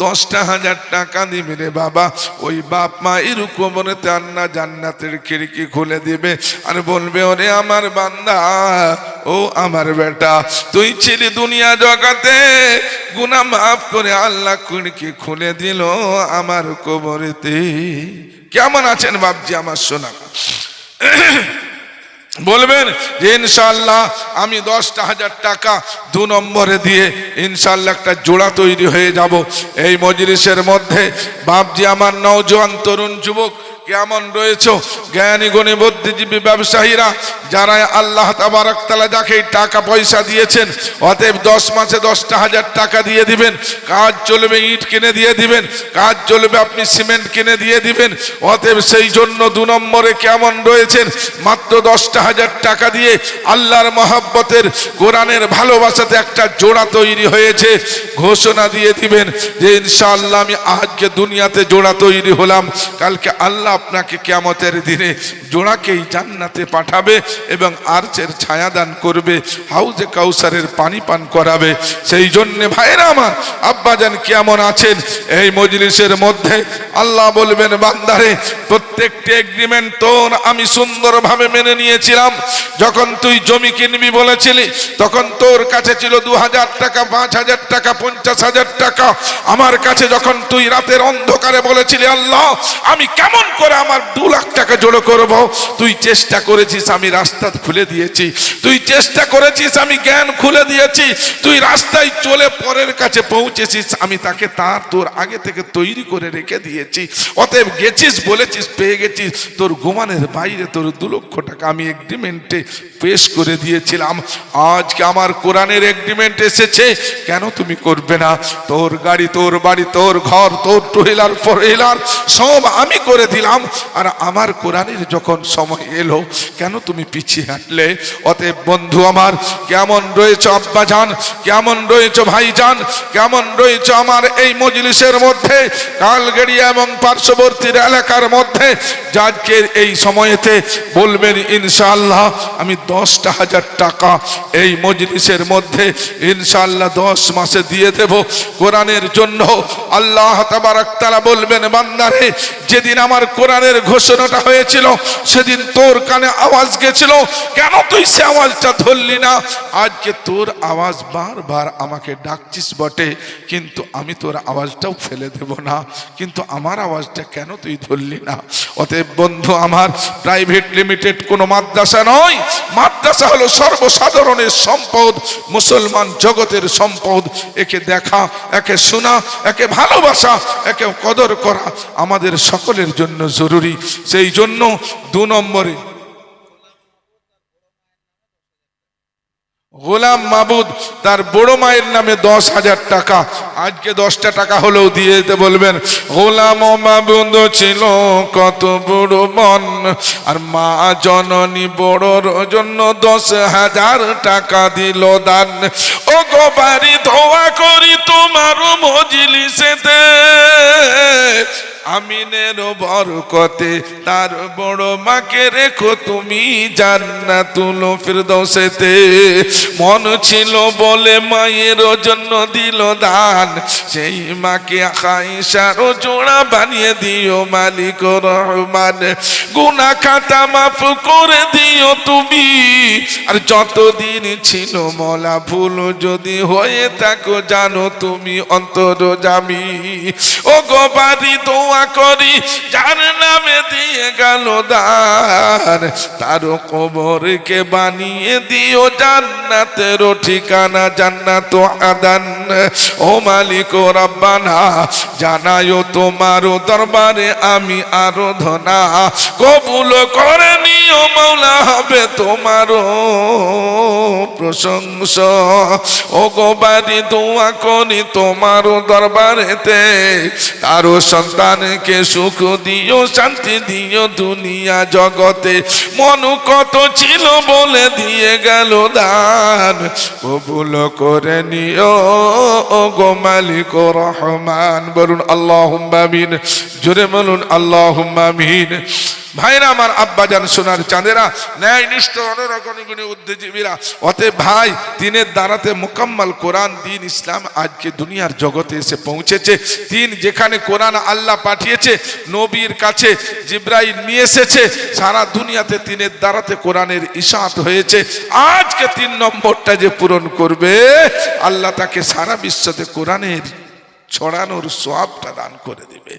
10,000 টাকা দিবে রে বাবা। ওই বাপ মায়ের কবরেতে আল্লাহ জান্নাতের খিড়কি খুলে দিবে আর বলবে, ওরে আমার বান্দা, ও আমার বেটা, তুই ছিলি দুনিয়া জগতে, গুনাহ মাফ করে আল্লাহ খিড়কি খুলে দিল আমার কবরেতে। কেমন আছেন বাপজি আমার সোনা? বলবেন যে ইনশাআল্লাহ আমি 10,000 টাকা 2 নম্বরে দিয়ে ইনশাআল্লাহ একটা জোড়া তৈরি হয়ে যাব। এই মজলিসের মধ্যে বাপজি আমার নওজোয়ান তরুণ যুবক কেমন রয়েছে, জ্ঞানী গুণী বুদ্ধিজীবী ব্যবসায়ীরা, যারা আল্লাহ তাবারক তাআলা যাকে টাকা পয়সা দিয়েছেন, অতএব 10 মাসে 10,000 টাকা দিয়ে দিবেন, কাজ চলবে, ইট কিনে দিয়ে দিবেন, কাজ চলবে, আপনি সিমেন্ট কিনে দিয়ে দিবেন। অতএব সেই জন্য 2 নম্বরে কেমন রয়েছেন, মাত্র 10,000 টাকা দিয়ে আল্লাহর মহব্বতের কোরআনের ভালোবাসাতে একটা জোড়া তৈরি হয়েছে। ঘোষণা দিয়ে দিবেন যে ইনশাআল্লাহ আমি আজকে দুনিয়াতে জোড়া তৈরি হলাম, কালকে আল্লাহ আপনাকে কিয়ামতের দিনে জোড়াকেই জান্নাতে পাঠাবে এবং আরশের ছায়া দান করবে, হাউজে কাউসারের পানি পান করাবে। সেই জন্য ভাইরা আমার, আব্বাজান কেমন আছেন? এই মজলিসের মধ্যে আল্লাহ বলবেন বান্দারে, প্রত্যেকটি এগ্রিমেন্ট তোর আমি সুন্দরভাবে মেনে নিয়েছিলাম। যখন তুই জমি কিনবি বলেছিলি, তখন তোর কাছে ছিল 2,000 টাকা, 5,000 টাকা, 50,000 টাকা। আমার কাছে যখন তুই রাতের অন্ধকারে বলেছিলি আল্লাহ আমি কেমন করে আমার 2 লাখ টাকা জড়ো করব, তুই চেষ্টা করেছিস, আমি রাস্তা খুলে দিয়েছি। তুই চেষ্টা করেছিস, আমি জ্ঞান খুলে দিয়েছি। তুই রাস্তায় চলে পরের কাছে পৌঁছেছিস, আমি তাকে তার তোর আগে থেকে তৈরি করে রেখে দিয়েছি। অতএব গেছিস, বলেছিস, পেয়ে গেছিস। তোর গোমানের বাইরে তোর 2 লক্ষ টাকা আমি এগ্রিমেন্টে পেশ করে দিয়েছিলাম। আজকে আমার কোরআনের এগ্রিমেন্ট এসেছে, কেন তুমি করবে না? তোর গাড়ি, তোর বাড়ি, তোর ঘর, তোর টু হুইলার, 4 হুইলার সব আমি করে দিলাম। আর আমার কোরআন কোরআনের যখন সময় এলো কেন তুমি পিছিয়ে হাঁটলে? অতএব বন্ধু আমার, কেমন রয়েছে আব্বাজান, কেমন রয়েছে ভাইজান, কেমন রয়েছে আমার এই মজলিসের মধ্যে, কালগেড়িয়া এবং পার্শ্ববর্তী এলাকার মধ্যে, আজকের এই সময়েতে বলবেন ইনশাআল্লাহ আমি 10,000 টাকা এই মজলিসের মধ্যে ইনশাআল্লাহ 10 মাসে দিয়ে দেব কোরআনের জন্য। আল্লাহ তাবারক তাআলা বলবেন বান্দারে, যেদিন আমার কোরআনের ঘোষণাটা হয়েছিল সেদিন তোর কানে আওয়াজ গেছিল, কেন তুই সে আওয়াজটা ধরলি না? আজকে তোর আওয়াজ বারবার আমাকে ডাকছিস বটে, কিন্তু আমি তোর আওয়াজটাও ফেলে দেব না, কিন্তু আমার আওয়াজটা কেন তুই ধরলি না? অতএব বন্ধু আমার, প্রাইভেট লিমিটেড কোনো মাদ্রাসা নয়, মাদ্রাসা হলো সর্বসাধারণের সম্পদ, মুসলমান জগতের সম্পদ। একে দেখা, একে শোনা, একে ভালোবাসা, একে কদর করা আমাদের সকলের জন্য জরুরি। সেই জন্য 2 নম্বরে গোলাম মাবুদ তার বড় মায়ের নামে 10,000 টাকা, আজকে 10টা টাকা হলেও দিয়ে দিতে বলবেন। গোলাম মাবুদ ছিল কত বড় মন, আর মা জননী বড়র জন্য 10,000 টাকা দিল দান। ও গো বাড়ি দোয়া করি তোমার মজলিসেতে, আমিনের বরকতে তার বড় মাকে রেখো তুমি জান্নাতুল ফিরদৌসেতে। মন ছিল বলে মায়ের জন্য দিল দান, সেই মাকে আয়েশার জোড়া বানিয়ে দিও মালিক রহমান। গুনাহ খাতা মাফ করে দিও তুমি, আর যতদিন ছিল মওলা ভুল যদি হয়ে থাকো জানো তুমি অন্তর্যামী। ও গো বাড়ি দোয়া করি যার নামে দিয়ে গেল দান, তার কবরকে বানিয়ে দিও জান্নাতের ঠিকানা, জান্নাত আদান। ও মালিক রব্বানা, জানায়ও তোমার দরবারে আমি আরাধনা, কবুল করে নিও মাওলা হবে তোমার প্রশংসা। ও গো বাড়ি দোয়া করি তোমার দরবারেতে, তারও সন্তানকে সুখ দিও, শান্তি দিও দুনিয়া জগতে। মন কত ছিল বলে দিয়ে গেল দান, কবুল করে নিও ও গো মালিক রহমান। বলুন আল্লাহুম্মা আমিন, জোরে বলুন আল্লাহুম্মা আমিন। ভাইরা আমার, আব্বাজান, সোনার চাঁদেরা, ন্যায় নিষ্ঠ অনুরাগণী উদ্যোগীরা, অতএব ভাই দিনের দ্বারাতে মোকাম্মল কোরআন দিন ইসলাম আজকে দুনিয়ার জগতে এসে পৌঁছেছে। দিন যেখানে কোরআন আল্লাহ পাঠিয়েছে, নবীর কাছে জিবরাইল নিয়ে এসেছে, সারা দুনিয়াতে দিনের দ্বারাতে কোরআনের ইশাআত হয়েছে। আজকে 3 নম্বরটা যে পূরণ করবে, আল্লাহ তাকে সারা বিশ্বতে কোরআনের ছড়ানোর সওয়াবটা দান করে দিবে।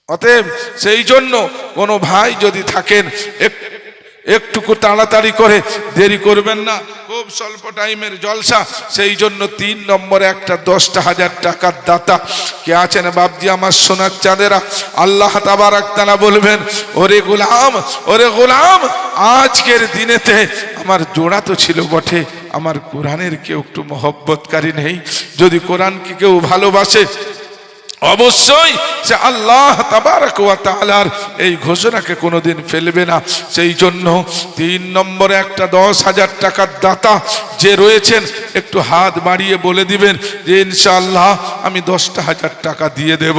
অতএব সেই জন্য কোনো ভাই যদি থাকেন একটুকু তাড়াতাড়ি করে, দেরি করবেন না, খুব স্বল্প টাইমের জলসা। সেই জন্য 3 নম্বরে একটা 10,000 টাকার দাতা কে আছেন বাপজি আমার সোনার চাঁদেরা? আল্লাহ তাবারক তাআলা বলবেন, ওরে গোলাম, ওরে গোলাম, আজকের দিনেতে আমার জোড়া তো ছিল বটে, আমার কোরআনের কেউ একটু মহব্বতকারী নেই? যদি কোরআনকে কেউ ভালোবাসে অবশ্যই সে আল্লাহ তাবারক ওয়া তাআলার এই ঘোষণাকে কোনোদিন ফেলবে না। সেই জন্য 3 নম্বরে একটা 10,000 টাকার দাতা যে রয়েছেন একটু হাত বাড়িয়ে বলে দিবেন যে ইনশাআল্লাহ আমি 10,000 টাকা দিয়ে দেব।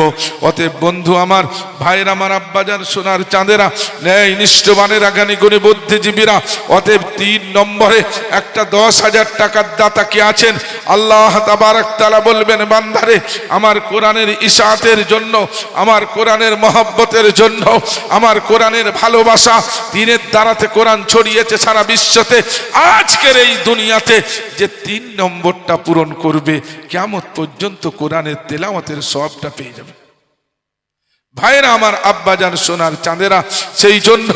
অতএব বন্ধু আমার, ভাইয়ের আমার, আব্বাজান, সোনার চাঁদেরা, ন্যায় নিষ্ঠবানেরা, জ্ঞানী গুণী বুদ্ধিজীবীরা, অতএব 3 নম্বরে একটা 10,000 টাকার দাতা কে আছেন? আল্লাহ তাবারক তাআলা বলবেন, বান্দারে আমার কোরআনের ইশাআতের জন্য, আমার কোরআনের মহব্বতের জন্য, আমার কোরআনের ভালোবাসা, দিনের দ্বারাতে কোরআন ছড়িয়েছে সারা বিশ্বতে, আজকের এই দুনিয়াতে যে 3 নম্বরটা পূরণ করবে, কিয়ামত পর্যন্ত কোরআনের তেলাওয়াতের সওয়াবটা পেয়ে যাবে। ভাইরা আমার, আব্বাজান, সোনার চাঁদেরা, সেই জন্য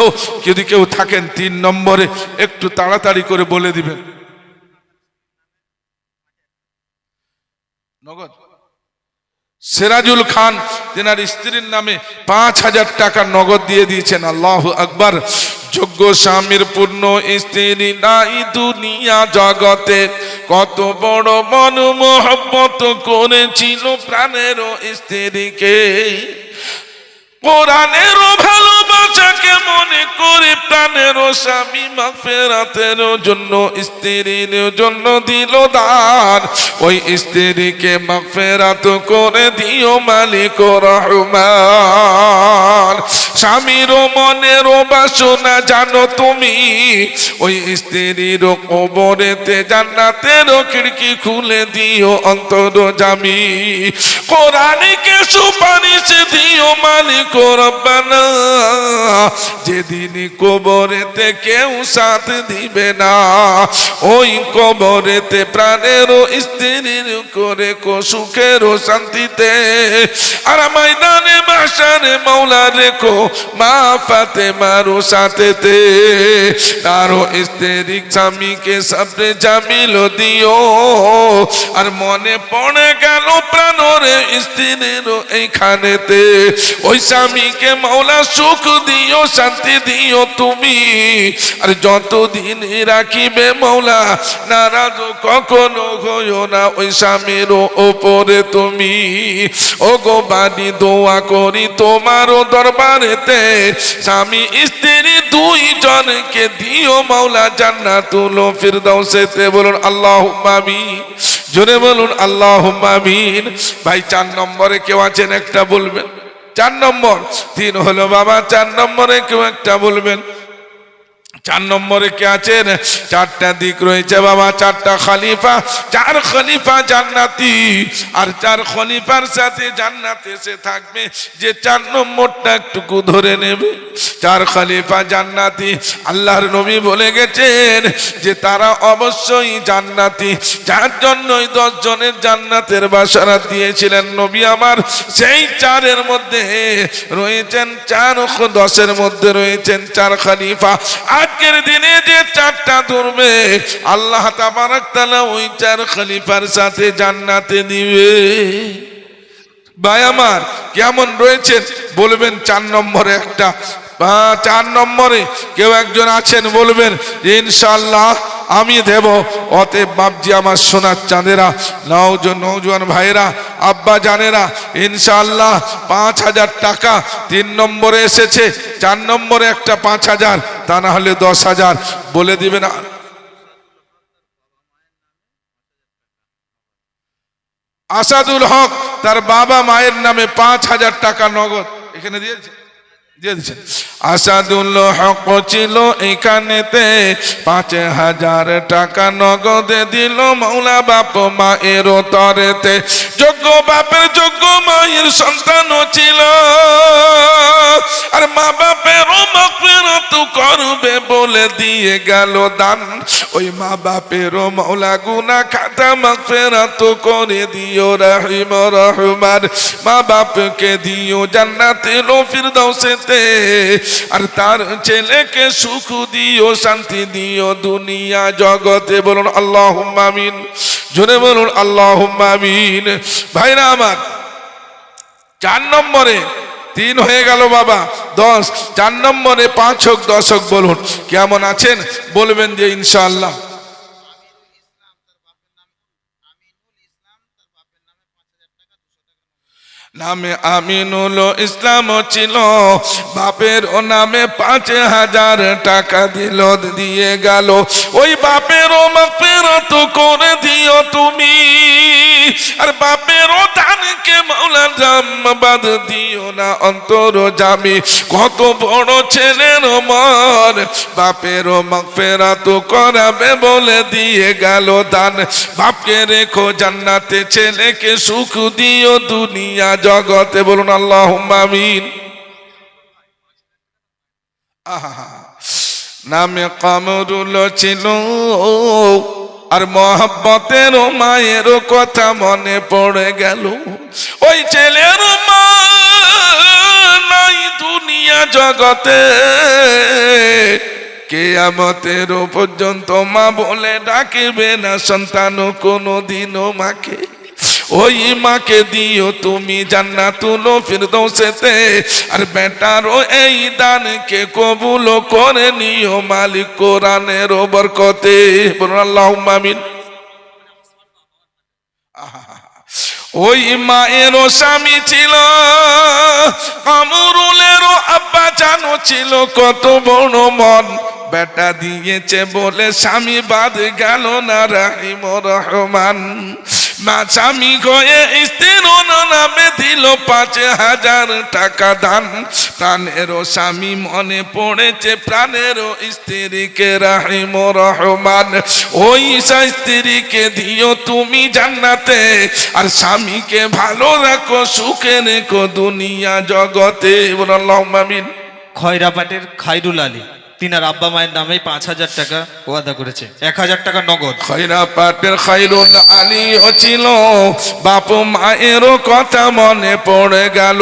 যদি কেউ থাকেন 3 নম্বরে একটু তাড়াতাড়ি করে বলে দিবেন। নগদ সিরাজুল খান তেনার স্ত্রীর নামে 5,000 টাকা নগদ দিয়ে দিয়েছেন। আল্লাহু আকবার। যোগ্য স্বামীর পূর্ণ স্ত্রী নাই দুনিয়া জগতে, কত বড় মন মোহব্বত করেছিল প্রাণের স্ত্রীকে। কোরআনের ভালোবাসা যাকে মনে করে প্রাণের স্বামী মাগফিরাতের জন্য স্ত্রীর জন্য দিল দান, ওই স্ত্রীকে মাগফিরাত করে দিও মালিক রহমান। স্বামীর মনের বাসনা জানো তুমি, ওই স্ত্রীর কবরেতে জান্নাতের খিড়কি খুলে দিও অন্তর্যামী। কোরআনকে সুপারিশ দিও মালিক রব্বানা, যেদিন কবরেতে কেউ সাথ দিবে না, ওই কবরেতে প্রাণের স্ত্রীর করে সুখের শান্তিতে। আর ময়দানে মাশারে মাওলা রেখো মা ফাতেমার সাথেতে, তারও স্ত্রী স্বামীকে সাবরে জামিল দিও। আর মনে পড়ে গেল প্রাণের স্ত্রীর এইখানেতে, ওই স্বামীকে মাওলা সুখ দিও শান্তি দিও তুমি। আর যতদিন রাখিবে মাওলা নারাজ কখনো হইও না ওই স্বামীর ওপরে তুমি। ও গো বাড়ি দোয়া করি তোমারও দরবারেতে, স্বামী স্ত্রী দুইজনকে দিও মাওলা জান্নাতুল ফিরদাউসেতে। বলুন আল্লাহুম্মা আমিন, জোরে বলুন আল্লাহুম্মা আমিন। ভাই 4 নম্বরে কেউ আছেন একটা বলবেন? 4 নম্বর, 3 হলো বাবা। 4 নম্বরে কেউ একটা বলবেন? 4 নম্বরে কে আছেন? 4টা দিক রয়েছে বাবা, 4টা খলিফা। 4 খলিফা জান্নাতি, আর 4 খলিফার সাথে জান্নাতে সে থাকবে যে 4 নম্বরটা একটুকু ধরে নেবে। 4 খলিফা জান্নাতি, আল্লাহর নবী বলে গেছেন যে তারা অবশ্যই জান্নাতি, যার জন্যই 10 জনের জান্নাতের বাশারাত দিয়েছিলেন নবী আমার। সেই 4-এর মধ্যে রয়েছেন 10-এর মধ্যে রয়েছেন 4 খলিফা। আজকের দিনে যে 4টা ধরবে আল্লাহ তাবারক তাআলা ওই 4 খলিফার সাথে জান্নাতে দিবে। ভাই আমার কেমন রয়েছেন বলবেন? 4 নম্বরে একটা, 4 নম্বরে কেউ একজন আছেন বলবেন ইনশাআল্লাহ আমি দেব। অতএব বাপজি আমার সোনার চাঁদেরা, নওজোয়ান ভাইরা, আব্বা জানেরা, ইনশাআল্লাহ 5000 টাকা 3 নম্বরে এসেছে। 4 নম্বরে একটা 5000, তা না হলে 10,000 বলে দিবেন। আসাদুল হক তার বাবা মায়ের নামে 5000 টাকা নগদ এখানে দিয়েছে, দিয়ে দিচ্ছেন। আসাদুল হক ছিল এখানেতে, 5000 টাকা নগদে দিল মাওলা বাপ মায়ের তরেতে। যোগ্য বাপের যোগ্য মায়ের সন্তানও ছিল, আর মা বাপেরও মাগফিরাত করবে বলে দিয়ে গেল দান। ওই মা বাপেরও মাওলা গুনাহ খাতা মাগফিরাত করে দিও রহিম রহমান। মা বাপকে দিও জান্নাতুল ফিরদাউসেতে, আর তার ছেলেকে সুখ দিও শান্তি দিও দুনিয়া জগতে। বলুন আল্লাহুম্মা আমিন, জোরে বলুন আল্লাহুম্মা আমিন। ভাইরা আমার 4 নম্বরে 3 হয়ে গেল বাবা, 10। 4 নম্বরে 5 হোক 10 হোক বলুন কেমন আছেন বলবেন যে ইনশাআল্লাহ। নামে আমিনুল ইসলাম ছিল, বাপের ও নামে 5000 টাকা দিল, দিয়ে গেল। ওই বাপেরও মাগফিরাত করে দিও তুমি, আর বাপেরও দানকে মাওলা জাম্মাবাদ দিও না অন্তর্যামী। কত বড় ছেলের মন, বাপেরও মাগফিরাত করাবে বলে দিয়ে গেল দান। বাপকে রেখো জান্নাতে, ছেলেকে সুখ দিও দুনিয়া জগতে। বলুন আল্লাহুম্মা আমিন। নামে কামরুল ছিল, আর মহব্বতের মায়ের কথা মনে পড়ে গেল। ওই ছেলের মা নাই দুনিয়া জগতে, কিয়ামতের পর্যন্ত মা বলে ডাকবে না সন্তান কোনদিনও মাকে। ওই মাকে দিও তুমি জান্নাতুল ফিরদাউসেতে, আর বেটারও এই দানকে কবুল করে নিও মালিক কোরআনের বরকতে। বলুন আল্লাহুম্মা আমিন। ওই মায়েরও স্বামী ছিল, কামরুলেরও আব্বা জানো ছিল কত বড় মন। বেটা দিয়েছে বলে স্বামী বাদ গেল না রাহিমুর রহমান। মা স্বামী গয়ে স্ত্রীর নামে দিল 5,000 টাকা দান। প্রাণেরও স্বামী মনে পড়েছে প্রাণেরও স্ত্রীকে রাহিমুর রহমান। ওই স্ত্রীকে দিও তুমি জান্নাতে, আর স্বামীকে ভালো রাখো সুখে রেখো দুনিয়া জগতে। আল্লাহুম্মা আমিন। খয়রাপাটের খায়রুল আলী তিনার আব্বা মায়ের নামে 5,000 টাকা ওয়াদা করেছে, 1,000 টাকা নগদ। খয়রাপাটের খায়রুল আলী ছিল, বাপ মায়েরও কথা মনে পড়ে গেল।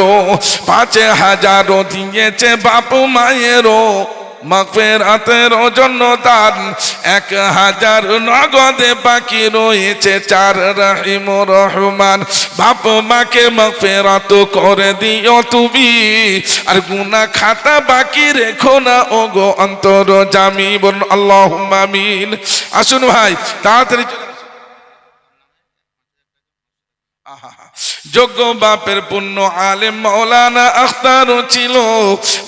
5,000 দিয়েছে বাপ মায়েরও মাগফিরাতের জন্য দান। 1,000 নগদে বাকি রয়েছে 4 রাহিমুর রহমান। বাপ মাকে মাগফিরাত করে দিও তুমি, আর গুনাহ খাতা বাকি রেখো না ওগো অন্তরজামি। বলুন আল্লাহুম্মা আমিন। আসুন ভাই তাড়াতাড়ি। যোগ্য বাপের পুণ্য আলেম মাওলানা আখতারও ছিল,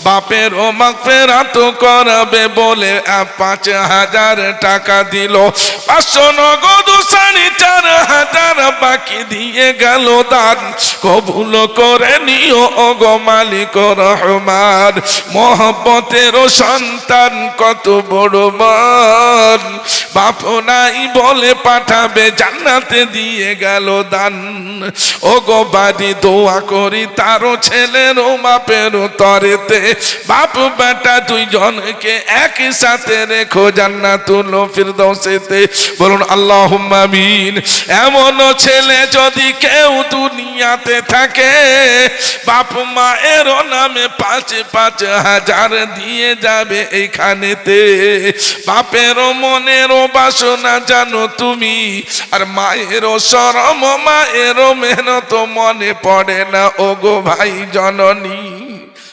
বাপের ও মাগফিরাত করাবে বলে 5,000 টাকা দিল। 500 নগদ 4,500 বাকি দিয়ে গেল দান। কবুল করে নিও ওগো মালিক রহমান। মহব্বতের সন্তান কত বড় মান, বাপ নাই বলে পাঠাবে জান্নাতে দিয়ে গেল দান। ওগো বাড়ি দোয়া করি তারও ছেলেরও বাপেরও তরেতে, বাপ বেটা দুইজনকে একই সাথে রেখো জান্নাতুল ফিরদাউসেতে। বলুন আল্লাহুম্মা আমিন। এমন ছেলে যদি কেউ দুনিয়াতে থাকে, বাপ মায়ের নামে 5,000 দিয়ে যাবে এইখানেতে। বাপেরও মনেরও বাসনা জানো তুমি, আর মায়েরও শরম মায়েরও মেহনত মনে পড়ে না ওগো ভাই জননী।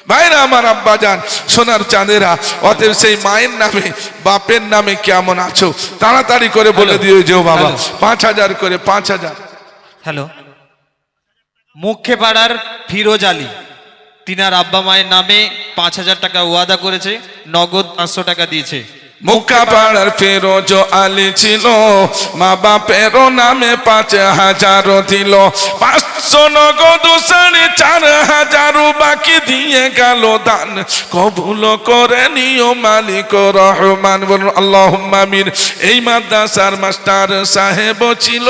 ভাইরা আমার, আব্বা যান, সোনার চাঁদেরা, অতএব সেই মায়ের নামে বাপের নামে কেমন আছো তাড়াতাড়ি করে বলে দিও যে বাবা 5,000 করে 5,000। হ্যালো, মুখ্যে পাড়ার ফিরোজ আলী তিনার আব্বা মায়ের নামে 5,000 টাকা ওয়াদা করেছে, নগদ 500 টাকা দিয়েছে। মুখ্যা পাড়ার ফিরোজ আলী ছিল, মা বাপের নামে 5,000 দিল। 500 নগদ 4,500 বাকি দিয়ে গেল দান। কবুল করে নিও মালিক রহমান। বলুন আল্লাহুম্মা আমিন। এই মাদ্রাসার মাস্টার সাহেব ছিল,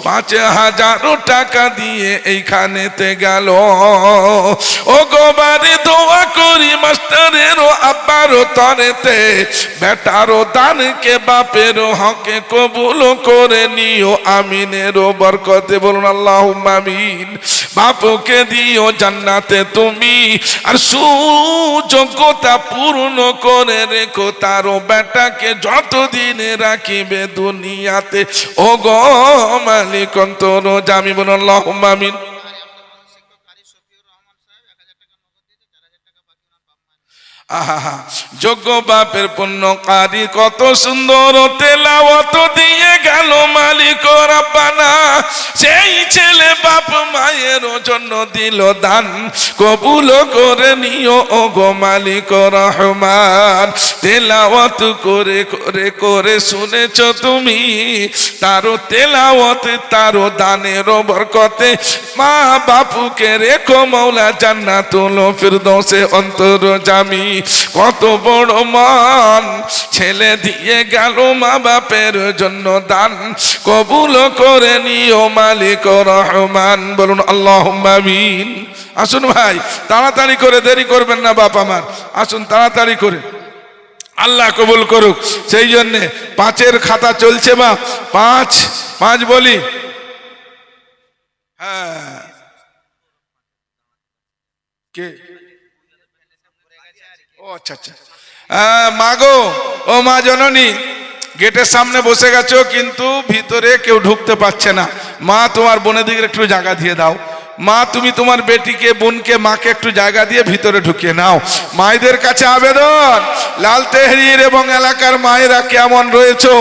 5,000 টাকা দিয়ে এইখানেতে গেল। ও গো বাড়ি দোয়া করি মাস্টারেরও আব্বারও তরেতে, বেটারও দানকে বাপেরও হকে কবুল করে নিও আমিনেরও বরকতে। বলুন আল্লাহুম্মা আমিন। বাপকে দিও জান্নাতে তুমি, আর সুযোগ্যতা পূর্ণ করে রেখো তারও বেটাকে যতদিন রাখিবে দুনিয়াতে ও গো মালিক অন্তরজামি। বলুন আল্লাহুম্মা আমিন। আহা, যোগ্য বাপের পুণ্য কারি কত সুন্দর তেলাওয়াত দিয়ে গেল মালিক রাব্বানা। সেই ছেলে বাপ মায়ের জন্য দিল দান, কবুল করে নিও ও গো মালিক রহমান। তেলাওয়াত করে করে করে শুনেছ তুমি, তারও তেলাওয়াত তারও দানের বরকতে মা বাপুকে রেখো মৌলা জান্নাতুল ফিরদাউসে অন্তরজামি। কত বড় মান, ছেলে দিয়ে গেল মা বাপের জন্য দান, কবুল করে নিও মালিক রহমান। বলুন আল্লাহুম্মা আমিন। আসুন ভাই তাড়াতাড়ি করে, দেরি করবেন না বাপ আমার, আসুন তাড়াতাড়ি করে, আল্লাহ কবুল করুক। সেই জন্যে 5-এর খাতা চলছে মা, 5 বলি। হ্যাঁ, কে? ও আচ্ছা আচ্ছা, মা গো, ও মা জননী, গেটের সামনে বসে গেছো কিন্তু ভিতরে কেউ ঢুকতে পারছে না। মা তোমার বোনের দিকে একটু জায়গা দিয়ে দাও, মা তুমি তোমার বেটিকে বোনকে মাকে একটু জায়গা দিয়ে ভিতরে ঢুকিয়ে নাও। মায়েদের কাছে আবেদন, লাল তেহরির এবং এলাকার মায়েরা কেমন রয়েছো?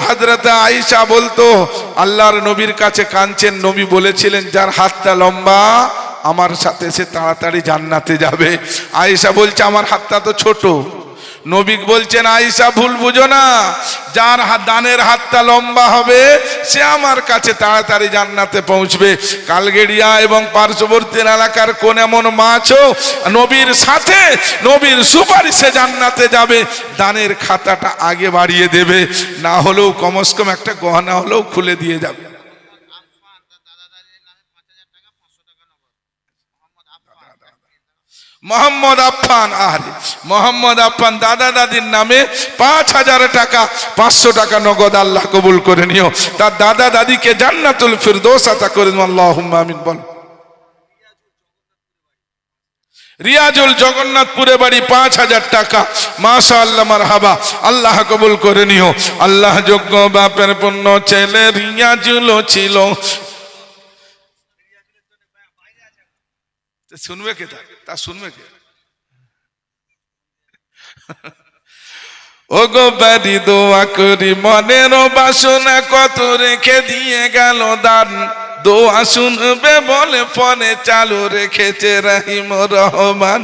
হযরত আয়েশা বলতো আল্লাহর নবীর কাছে কাঁদছেন, নবী বলেছিলেন যার হাতটা লম্বা আমার সাথে সে তাড়াতাড়ি জান্নাতে যাবে। আয়েশা বলছে আমার হাতটা তো ছোট। নবী বলছেন আয়েশা ভুল বুঝো না, যার দানের হাতটা লম্বা হবে সে আমার কাছে তাড়াতাড়ি জান্নাতে পৌঁছবে। কালগেড়িয়া এবং পার্শ্ববর্তী এলাকার কোন এমন মা আছো নবীর সাথে নবীর সুপারিশে জান্নাতে যাবে, দানের খাতাটা আগে বাড়িয়ে দেবে, না হলেও কমস কম একটা গহনা হলেও খুলে দিয়ে যাবে। মোহাম্মদ আফফান, আরে মোহাম্মদ আফফান দাদা দাদির নামে 5,000 টাকা, 500 টাকা নগদ আল্লাহ কবুল করে নিও। তার দাদা দাদিকে জান্নাতুল ফিরদৌস আতা করে দিন, আল্লাহুম্মা আমিন বল। রিয়াজুল জগন্নাথপুরে বাড়ি, 5,000 টাকা, মাশাআল্লাহ মারহাবা, আল্লাহ কবুল করে নিও। আল্লাহ যোগ্য বাপের পুণ্য ছেলে রিয়াজুল ছিল। শুনবে কে? তা শুনবে কে? ও গো বাড়ি দোয়া করি মনের বাসনা কত রেখে দিয়ে গেল দান, দোয়া শুনবে বলে ফোনে চালু রেখেছে রহিম রহমান।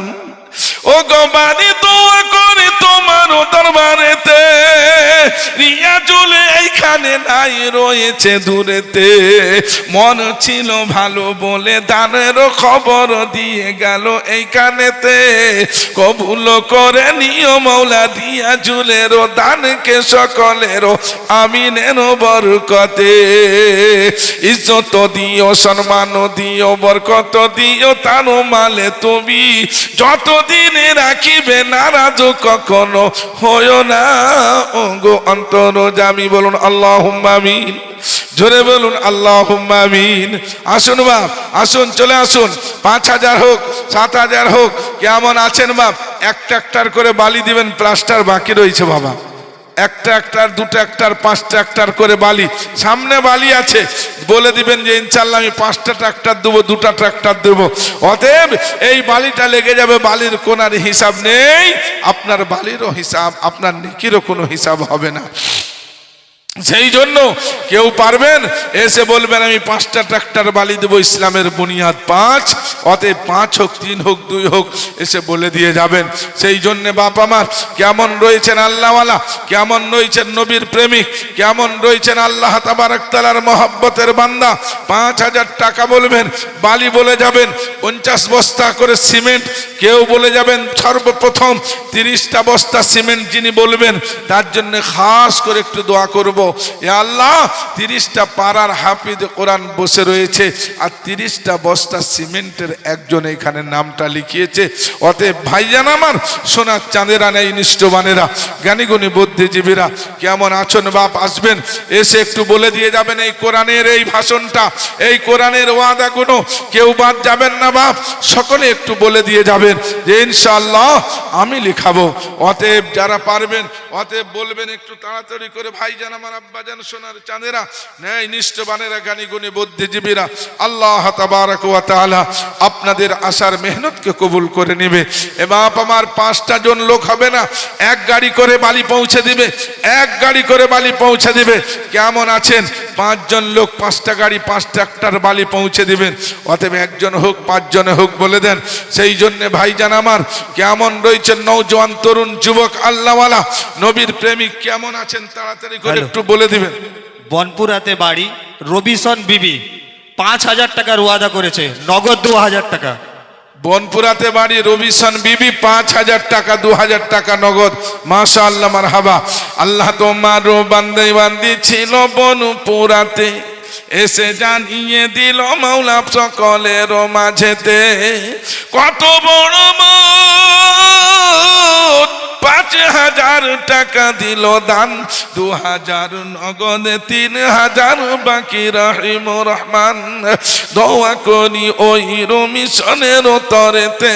ও গো বাড়ি দোয়া করি তোমার দরবারেতে, রিয়াজুল এইখানে নাই রয়েছে দূরেতে, মন ছিল ভালো বলে দানের খবর দিয়ে গেল এইখানেতে, কবুল করে নিও মৌলা রিয়াজুলের দানকে সকলেরও আমিনের বরকতে, ইজ্জত দিও সম্মান দিও বরকত দিও তার মালে তুমি, যতদিন রাখিবে নারাজ কখনো হয়ো না ও গো অন্তর জামি। বলুন আল্লাহুম্মা আমিন, জোরে বলুন আল্লাহুম্মা আমিন। আসুন বাপ, আসুন, চলে আসুন। 5,000 হোক 7,000 হোক, কেমন আছেন বাপ? একটা একটার করে বালি দিবেন, প্লাস্টার বাকি রয়েছে বাবা। একটা একটার, দুটো একটার, 5টা একটার করে বালি, সামনে বালি আছে, বলে দিবেন যে ইনশাল্লাহ আমি 5টা ট্রাক্টর দেবো, 2টা ট্রাক্টর দেবো। অতএব এই বালিটা লেগে যাবে, বালির কোনার হিসাব নেই, আপনার বালিরও হিসাব, আপনার নেকিরও কোনো হিসাব হবে না। সেই জন্য কেউ পারবেন এসে বলবেন আমি 5টা ট্রাক্টর বালি দেবো, ইসলামের বুনিয়াদ 5, অতএব 5 হোক 3 হোক 2 হোক এসে বলে দিয়ে যাবেন। সেই জন্য বাপ আমার কেমন রয়েছেন আল্লাহওয়ালা, কেমন রয়েছেন নবীর প্রেমিক, কেমন রয়েছেন আল্লাহ তাবারক তাআলার মহব্বতের বান্দা, 5,000 টাকা বলবেন, বালি বলে যাবেন 50 বস্তা করে সিমেন্ট, কেউ বলে যাবেন সর্বপ্রথম 30টা বস্তা সিমেন্ট, যিনি বলবেন তার জন্য খাস করে একটু দোয়া করব। এ আল্লাহ 30টা পাড়ার হাফিজ কোরআন বসে রয়েছে, আর 30টা বস্তা সিমেন্টের একজন এখানে নামটা লিখিয়েছে। অতএব ভাইজান আমার, সোনার চাঁদেরা নেই নিষ্ঠবানেরা, জ্ঞানীগুণী বুদ্ধিজীবীরা কেমন আছেন বাপ? আসবেন, এসে একটু বলে দিয়ে যাবেন এই কোরআনের এই ভাষণটা, এই কোরআনের ওয়াদাগুলো কেউ বাদ যাবেন না বাপ, সকলে একটু বলে দিয়ে যাবেন যে ইনশাআল্লাহ আমি লিখাবো। অতএব যারা পারবেন অতএব বলবেন একটু তাড়াতাড়ি করে ভাইজান আমার, আব্বাজান, সোনার চাঁদেরা, ন্যায় নিষ্ঠবানেরা, জ্ঞানীগুণী বুদ্ধিজীবীরা, আল্লাহ তাবারক ওয়া তাআলা আপনাদের আশার মেহনতকে কবুল করে নেবে। এ বাপ আমার 5টা জন লোক হবে না, এক গাড়ি করে বালি পৌঁছে দিবে, এক গাড়ি করে বালি পৌঁছে দিবে। কেমন আছেন? 5 জন লোক, 5টা গাড়ি, 5 ট্রাক্টর বালি পৌঁছে দিবেন। অতএব একজন হোক 5 জনে হোক বলে দেন। সেই জন্য ভাইজান আমার কেমন রয়েছেন নওজোয়ান তরুণ যুবক আল্লাহওয়ালা নবীর প্রেমিক কেমন আছেন তাড়াতাড়ি করে একটু বলে দিবেন। বনপুরাতে বাড়ি, রবিসন বিবি 5,000 টাকার ওয়াদা করেছে, নগদ 2,000 টাকা। বনপুরাতে বাড়ি, রবিসন বিবি 5,000 টাকা, 2,000 টাকা নগদ, মাশাআল্লাহ মারহাবা। আল্লাহ তোমার বান্দে বান্দি ছিল বনপুরাতে, এসে জানিয়ে দিল মাওলা সকলের মাঝেতে, কত বড় মত 5,000 টাকা দিল দান, 2,000 নগদে, 3,000 বাকি রহিম রহমান। দোয়া করি ওই রমিশনের তরেতে,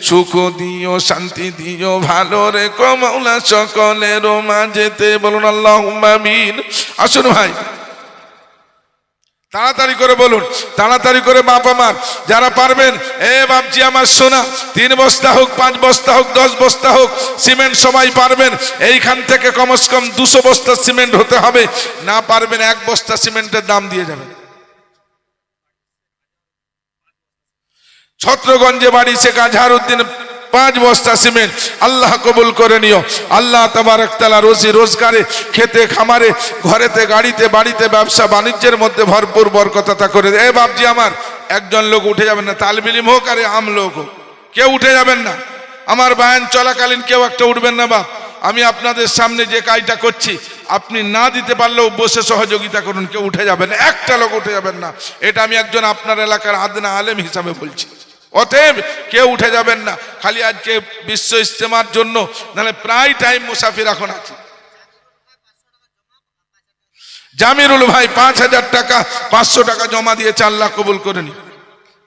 সুখ দিও শান্তি দিও ভালো রেখো মাওলা সকলের মাঝেতে। বলুন আল্লাহুম্মা আমিন। আসুন ভাই, তাড়াতাড়ি করে বলুন, তাড়াতাড়ি করে বাপ আমার যারা পারবেন, এ বাপজি আমার সোনা, 3 বস্তা হোক, 5 বস্তা হোক, 10 বস্তা হোক সিমেন্ট সবাই পারবেন। এইখান থেকে কমসে কম 200 বস্তা সিমেন্ট হতে হবে। না পারবেন 1 বস্তা সিমেন্টের দাম দিয়ে যাবেন। ছত্রগঞ্জে বাড়ি শেখ আজহারউদ্দিন 5 বস্তা সিমেন্ট। আল্লাহ কবুল করে নিও। আল্লাহ তাবারক তাআলা রোজি রোজগারে, খেতে খামারে, ঘরেতে গাড়িতে বাড়িতে ব্যবসা বাণিজ্যের মধ্যে ভরপুর বরকত আতা করে দেয়। এ বাপজি আমার, একজন লোক উঠে যাবেন না, তালবিলিম হোক আর আম লোক হোক, কেউ উঠে যাবেন না। আমার বায়ান চলাকালীন কেউ একটা উঠবেন না বাপ। আমি আপনাদের সামনে যে কাজটা করছি, আপনি না দিতে পারলেও বসে সহযোগিতা করুন, কেউ উঠে যাবেন না, একটা লোক উঠে যাবেন না। এটা আমি একজন আপনার এলাকার আদনা আলেম হিসাবে বলছি। অতএব কেউ উঠে যাবেন না। খালি আজকে বিশ্ব ইজতেমার জন্য, নাহলে প্রায় টাইম মুসাফির এখন আছে। জামিরুল ভাই 5000 টাকা, 500 টাকা জমা দিয়েছে, আল্লাহ কবুল করে নিও।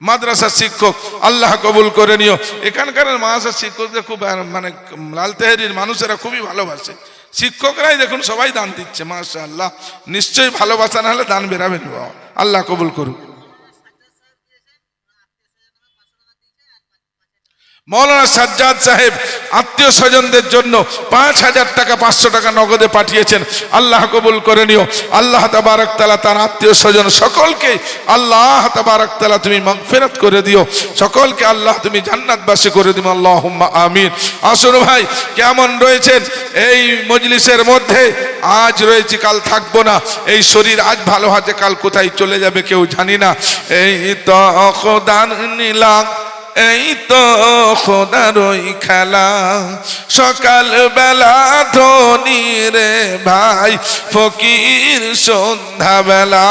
মাদ্রাসার শিক্ষক, আল্লাহ কবুল করে নিও। এখানকার মাদ্রাসার শিক্ষকদের খুব মানে লালতেহারির মানুষেরা খুবই ভালোবাসে। শিক্ষকরাই দেখুন সবাই দান দিচ্ছে, মাশাআল্লাহ। নিশ্চয়ই ভালোবাসা না হলে দান বেরাবেন। আল্লাহ কবুল করুক। মৌলানা সাজ্জাদ সাহেব আত্মীয় স্বজনদের জন্য 5000 টাকা, 500 টাকা নগদে পাঠিয়েছেন, আল্লাহ কবুল করে নিও। আল্লাহ তাবারক তাআলা তার আত্মীয় স্বজন সকলকে আল্লাহ তাবারক তাআলা তুমি মাগফিরাত করে দিও, সকলকে আল্লাহ তুমি জান্নাতবাসী করে দিও, আল্লাহুম্মা আমিন। আসুন ভাই, কেমন রয়েছেন এই মজলিসের মধ্যে? আজ রয়েছি, কাল থাকবো না। এই শরীর আজ ভালো আছে, কাল কোথায় চলে যাবে কেউ জানি না। এই তো খোদার নিলাম, এই তো খোদারই খেলা, সকাল বেলা ধনী রে ভাই, ফকির সন্ধ্যা বেলা।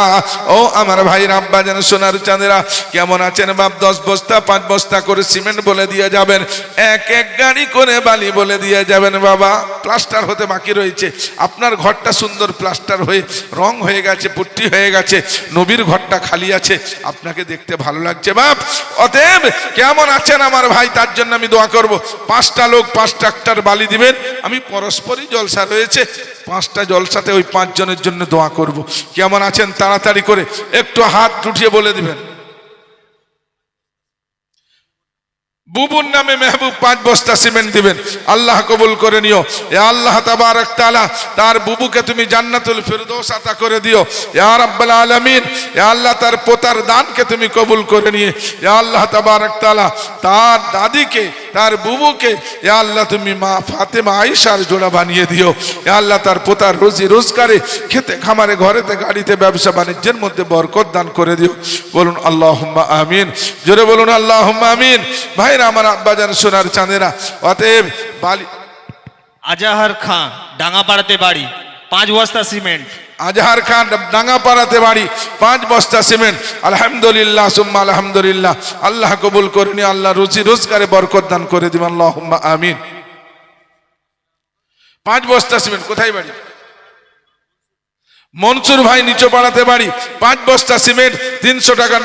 ও আমার ভাই রাব্বা যেন সোনার চাঁদেরা, কেমন আছেন বাপ? 10 বস্তা 5 বস্তা করে সিমেন্ট বলে দিয়ে যাবেন, এক গাড়ি করে বালি বলে দিয়ে যাবেন। বাবা প্লাস্টার হতে বাকি রয়েছে, আপনার ঘরটা সুন্দর প্লাস্টার হয়ে রং হয়ে গেছে, পুট্টি হয়ে গেছে, নবীর ঘরটা খালি আছে, আপনাকে দেখতে ভালো লাগছে বাপ। অতএব কেমন আছেন আমার ভাই, তার জন্য আমি দোয়া করব। 5টা লোক 5 ট্রাক্টর বালি দিবেন। আমি পরস্পরই জলসা রয়েছে, 5টা জলসাতে ওই 5 জনের জন্য দোয়া করব। কেমন আছেন তাড়াতাড়ি করে একটু হাত উঠিয়ে বলে দিবেন। বুবুর নামে মেহবুব 5 বস্তা সিমেন্ট দিবেন, আল্লাহ কবুল করে নিও। এ আল্লাহ তাবারক তাআলা তার বুবুকে তুমি জান্নাতুল ফিরদৌস আতা করে দিও ইয়া রাব্বাল আলামিন। এ আল্লাহ তার পোতার দানকে তুমি কবুল করে নিয়ে, এ আল্লাহ তাবারক তাআলা তার দাদিকে, তার বুবুকে এ আল্লাহ তুমি মা ফাতেমা আয়েশার জোড়া বানিয়ে দিও। এ আল্লাহ তার পোতার রোজি রোজগারে, খেতে খামারে, ঘরেতে গাড়িতে, ব্যবসা বাণিজ্যের মধ্যে বরকত দান করে দিও। বলুন আল্লাহুম্মা আমিন, জোরে বলুন আল্লাহুম্মা আমিন। ভাই আমার আব্বাজান সোনার চাঁদেরা, অতএব বালি। আজাহার খান ডাঙ্গাপাড়াতে বাড়ি, 5 বস্তা সিমেন্ট। আজহার খান ডাঙ্গাপাড়াতে বাড়ি, 5 বস্তা সিমেন্ট। আলহামদুলিল্লাহ সুম্মা আলহামদুলিল্লাহ। আল্লাহ কবুল করে নি, আল্লাহ রুজি রোজগারে বরকত দান করে দিবেন, আল্লাহুম্মা আমিন। 5 বস্তা সিমেন্ট। কোথায় বাড়ি? মনসুর ভাই নিচু পাড়াতে বাড়ি, 5 বস্তা সিমেন্ট, 300 টাকা।